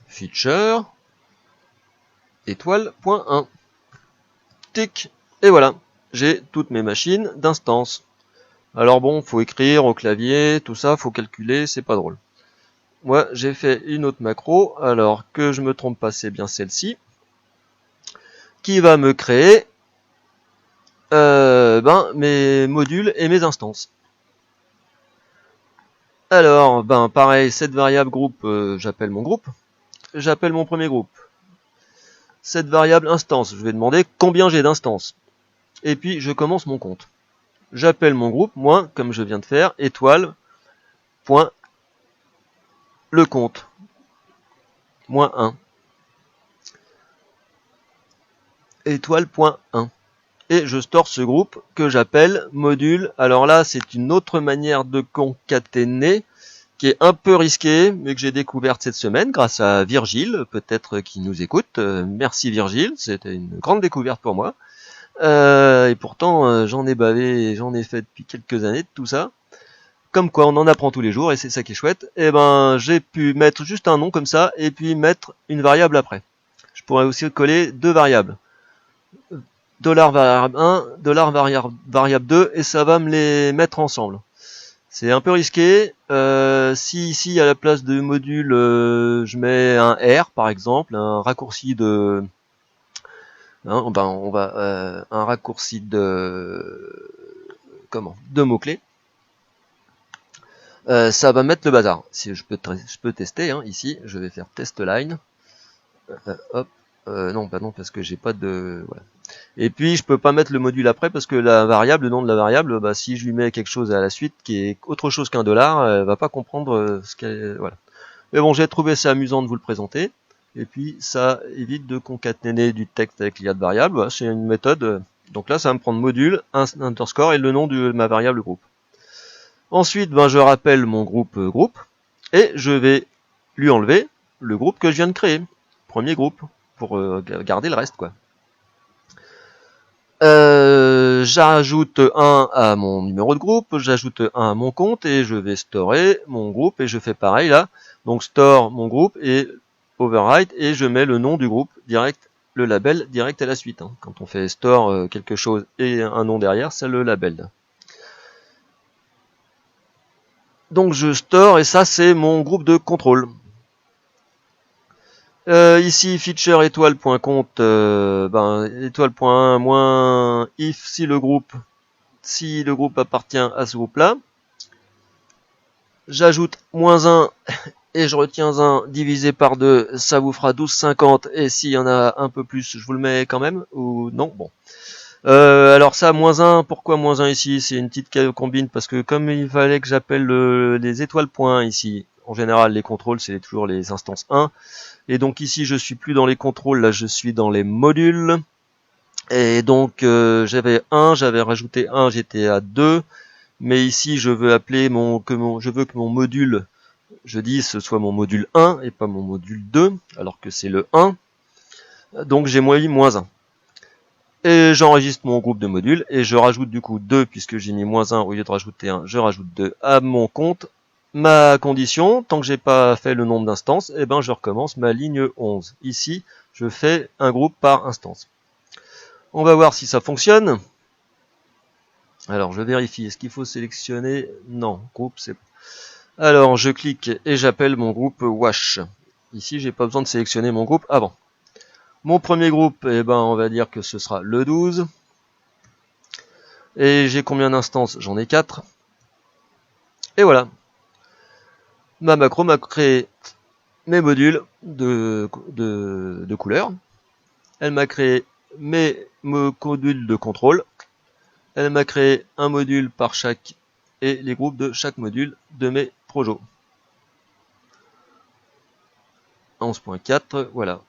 feature, étoile.1. Tic, et voilà, j'ai toutes mes machines d'instance. Alors bon, faut écrire au clavier, tout ça, faut calculer, c'est pas drôle. Moi, j'ai fait une autre macro, alors que je me trompe pas, c'est bien celle-ci, qui va me créer mes modules et mes instances. Alors, pareil, cette variable groupe, j'appelle mon groupe, j'appelle mon premier groupe. Cette variable instance, je vais demander combien j'ai d'instances. Et puis, je commence mon compte. J'appelle mon groupe, moins, comme je viens de faire, étoile, point, le compte, moins 1. Étoile.1. Et je store ce groupe que j'appelle module. Alors là, c'est une autre manière de concaténer qui est un peu risquée, mais que j'ai découverte cette semaine grâce à Virgile, peut-être qui nous écoute. Merci Virgile, c'était une grande découverte pour moi. Et pourtant, j'en ai bavé, j'en ai fait depuis quelques années de tout ça. Comme quoi, on en apprend tous les jours et c'est ça qui est chouette. Et j'ai pu mettre juste un nom comme ça et puis mettre une variable après. Je pourrais aussi coller deux variables. $variable 1, $variable 2, et ça va me les mettre ensemble. C'est un peu risqué. Si ici à la place de module, je mets un R par exemple, un raccourci de, un raccourci de, de mots-clés. Ça va mettre le bazar. Si je peux tester, ici, je vais faire test line. Hop. Non, parce que j'ai pas de, voilà. Et puis je peux pas mettre le module après parce que la variable, le nom de la variable, si je lui mets quelque chose à la suite qui est autre chose qu'un $, elle va pas comprendre ce qu'elle, voilà. Mais bon, j'ai trouvé ça amusant de vous le présenter. Et puis ça évite de concaténer du texte avec l'IA de variable. C'est une méthode. Donc là, ça va me prendre module, underscore et le nom de ma variable groupe. Ensuite, je rappelle mon groupe et je vais lui enlever le groupe que je viens de créer. Premier groupe, pour garder le reste, quoi. J'ajoute 1 à mon numéro de groupe, j'ajoute 1 à mon compte et je vais storer mon groupe et je fais pareil là. Donc store mon groupe et overwrite et je mets le nom du groupe direct, le label direct à la suite. Quand on fait store quelque chose et un nom derrière, c'est le label. Donc je store et ça c'est mon groupe de contrôle. Ici feature étoile.compte étoile.1 moins if si le groupe appartient à ce groupe là. J'ajoute moins 1 et je retiens 1 divisé par 2, ça vous fera 12,50 et s'il y en a un peu plus, je vous le mets quand même ou non, bon. Alors ça, moins 1, pourquoi moins 1 ici? C'est une petite combine parce que comme il fallait que j'appelle les étoiles points ici, en général les contrôles c'est toujours les instances 1. Et donc ici je suis plus dans les contrôles, là je suis dans les modules. Et donc j'avais 1, j'avais rajouté 1, j'étais à 2. Mais ici je veux appeler je veux que mon module, je dis ce soit mon module 1 et pas mon module 2, alors que c'est le 1. Donc j'ai mis moins 1. Et j'enregistre mon groupe de modules et je rajoute du coup 2 puisque j'ai mis moins 1 au lieu de rajouter 1, je rajoute 2 à mon compte. Ma condition, tant que j'ai pas fait le nombre d'instances, je recommence ma ligne 11. Ici, je fais un groupe par instance. On va voir si ça fonctionne. Alors, je vérifie. Est-ce qu'il faut sélectionner? Non, groupe, c'est... Alors, je clique et j'appelle mon groupe wash. Ici, j'ai pas besoin de sélectionner mon groupe avant. Mon premier groupe, on va dire que ce sera le 12. Et j'ai combien d'instances? J'en ai 4. Et voilà. Ma macro m'a créé mes modules de couleurs. Elle m'a créé mes modules de contrôle. Elle m'a créé un module par chaque et les groupes de chaque module de mes projets. 11.4, voilà.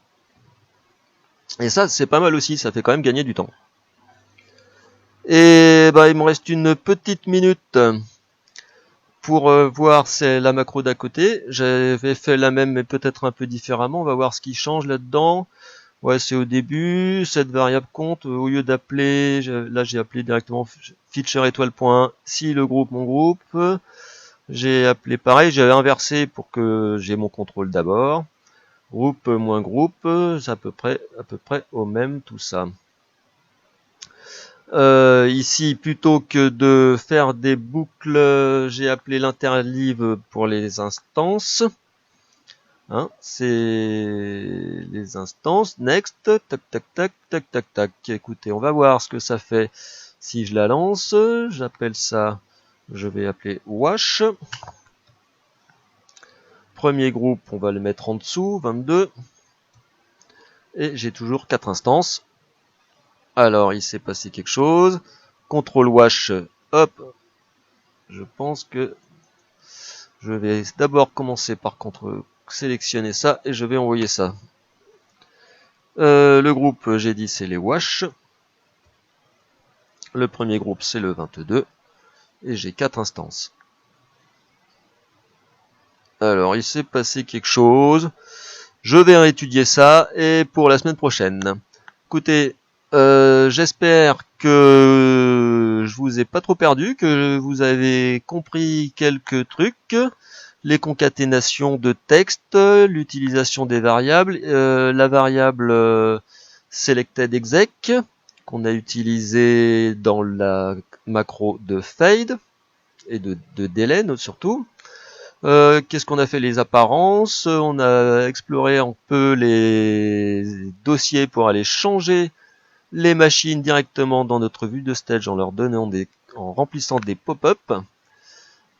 Et ça, c'est pas mal aussi, ça fait quand même gagner du temps. Et bah, il me reste une petite minute pour voir la macro d'à côté. J'avais fait la même, mais peut-être un peu différemment. On va voir ce qui change là-dedans. Ouais, c'est au début, cette variable compte, au lieu d'appeler, là j'ai appelé directement feature étoile point, si le groupe, mon groupe. J'ai appelé pareil, j'avais inversé pour que j'ai mon contrôle d'abord. Groupe moins groupe, c'est à peu près au même tout ça. Ici, plutôt que de faire des boucles, j'ai appelé l'interleave pour les instances. Hein, c'est les instances. Next, tac, tac, tac, tac, tac, tac. Écoutez, on va voir ce que ça fait si je la lance. J'appelle ça, je vais appeler wash. Premier groupe, on va le mettre en dessous, 22. Et j'ai toujours 4 instances. Alors, il s'est passé quelque chose. Contrôle wash, hop. Je pense que je vais d'abord commencer par sélectionner ça et je vais envoyer ça. Le groupe, j'ai dit, c'est les wash. Le premier groupe, c'est le 22. Et j'ai 4 instances. Alors, il s'est passé quelque chose. Je vais réétudier ça et pour la semaine prochaine. Écoutez, j'espère que je vous ai pas trop perdu, que vous avez compris quelques trucs, les concaténations de texte, l'utilisation des variables, la variable selectedExec qu'on a utilisée dans la macro de fade et de delay surtout. Qu'est-ce qu'on a fait? Les apparences, on a exploré un peu les dossiers pour aller changer les machines directement dans notre vue de stage en leur donnant en remplissant des pop-up.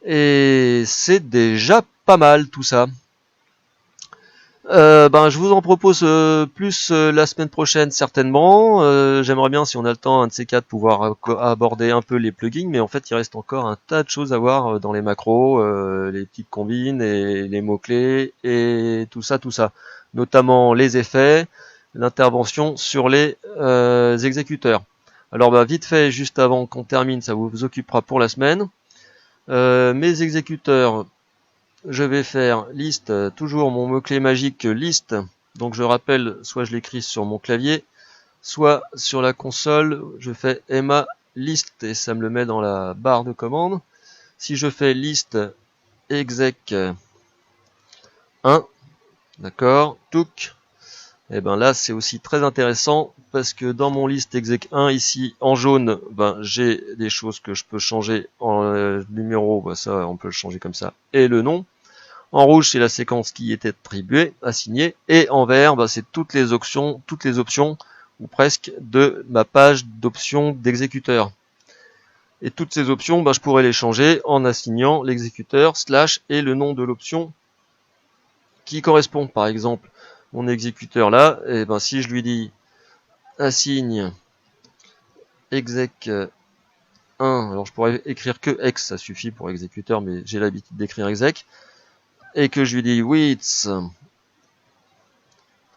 Et c'est déjà pas mal tout ça. Je vous en propose plus la semaine prochaine certainement. J'aimerais bien, si on a le temps, un de ces quatre, pouvoir aborder un peu les plugins, mais en fait il reste encore un tas de choses à voir dans les macros, les petites combines et les mots-clés et tout ça. Notamment les effets, l'intervention sur les exécuteurs. Alors vite fait, juste avant qu'on termine, ça vous occupera pour la semaine. Mes exécuteurs, je vais faire liste, toujours mon mot-clé magique liste. Donc je rappelle, soit je l'écris sur mon clavier, soit sur la console, je fais EMA list et ça me le met dans la barre de commande. Si je fais liste exec 1, d'accord, touk, et ben là c'est aussi très intéressant parce que dans mon liste exec 1 ici en jaune, j'ai des choses que je peux changer en numéro, ça on peut le changer comme ça, et le nom. En rouge, c'est la séquence qui est attribuée, assignée, et en vert, c'est toutes les options, ou presque, de ma page d'options d'exécuteur. Et toutes ces options, je pourrais les changer en assignant l'exécuteur / et le nom de l'option qui correspond. Par exemple, mon exécuteur là, et si je lui dis assigne exec 1, alors je pourrais écrire que X, ça suffit pour exécuteur, mais j'ai l'habitude d'écrire exec, et que je lui dis width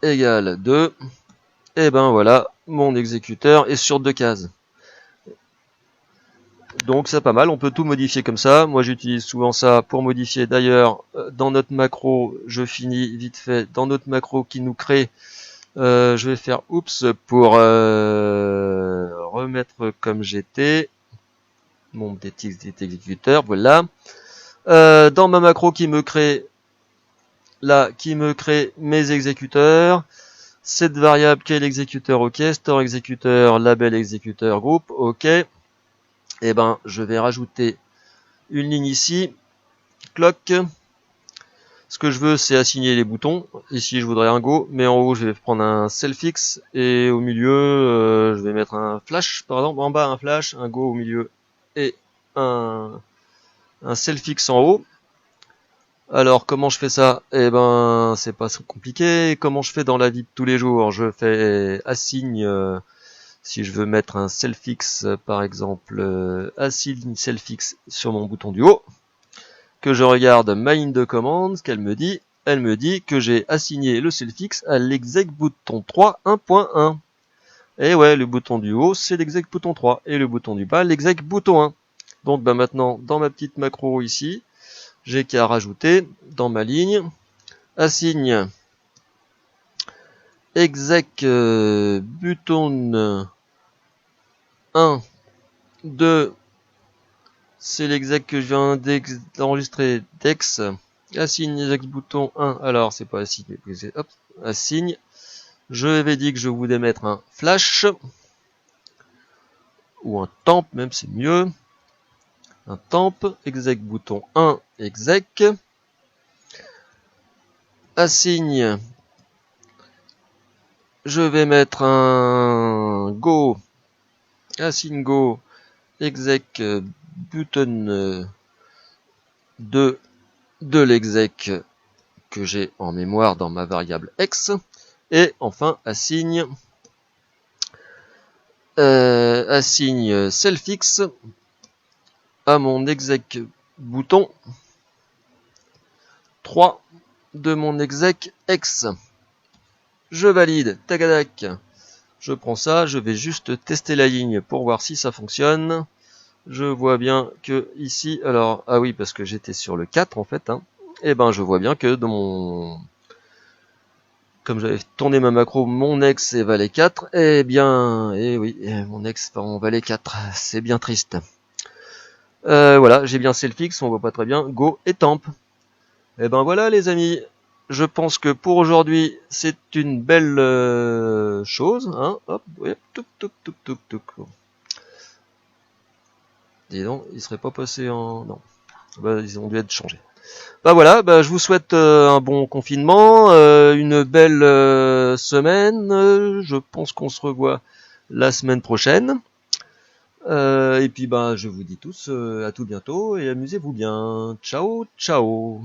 égale 2, et voilà, mon exécuteur est sur 2 cases. Donc c'est pas mal, on peut tout modifier comme ça. Moi j'utilise souvent ça pour modifier. D'ailleurs, dans notre macro, je finis vite fait, dans notre macro qui nous crée, je vais faire oups pour remettre comme j'étais mon petit exécuteur, voilà. Dans ma macro qui me crée mes exécuteurs, cette variable quel exécuteur, ok, store exécuteur, label exécuteur, groupe, ok. Et je vais rajouter une ligne ici, clock, Ce que je veux, c'est assigner les boutons. Ici, je voudrais un Go, mais en haut, je vais prendre un Cellfix, et au milieu, je vais mettre un Flash, par exemple. En bas, un Flash, un Go au milieu, et un Cellfix en haut. Alors, comment je fais ça? Eh ben, c'est pas trop compliqué. Comment je fais dans la vie de tous les jours? Je fais assign, si je veux mettre un Cellfix, par exemple, assign Cellfix sur mon bouton du haut. Que je regarde ma ligne de commande, qu'elle me dit, elle me dit que j'ai assigné le Cellfix à l'exec bouton 3 1.1. Et ouais, le bouton du haut, c'est l'exec bouton 3, et le bouton du bas, l'exec bouton 1. Donc bah maintenant, dans ma petite macro ici, j'ai qu'à rajouter dans ma ligne, assign exec button 1, 2, c'est l'exec que je viens d'enregistrer, dex, assign exec bouton 1, alors c'est pas assign, hop, assign, je vais dire que je voulais mettre un flash, ou un temp même, c'est mieux, un temp, exec bouton 1, exec, assign, je vais mettre un go, assign go, exec button 2 de l'exec que j'ai en mémoire dans ma variable x, et enfin assign Cellfix à mon exec bouton 3 de mon exec x. Je valide, tagadac. Je prends ça, je vais juste tester la ligne pour voir si ça fonctionne. Je vois bien que ici, alors, ah oui, parce que j'étais sur le 4 en fait, hein, et ben je vois bien que dans mon... Comme j'avais tourné ma macro, mon ex est valet 4, eh bien, eh oui, mon ex va en valet 4, c'est bien triste. Voilà, j'ai bien Cellfix, on voit pas très bien, go et temp. Et ben voilà les amis, je pense que pour aujourd'hui, c'est une belle chose, hein, hop, ouais, touc, touc, touc, touc, touc. Dis donc, il serait pas passé en... Non, bah, ils ont dû être changés. Bah voilà, bah, je vous souhaite un bon confinement, une belle semaine. Je pense qu'on se revoit la semaine prochaine. Et puis bah je vous dis tous à tout bientôt et amusez-vous bien. Ciao, ciao.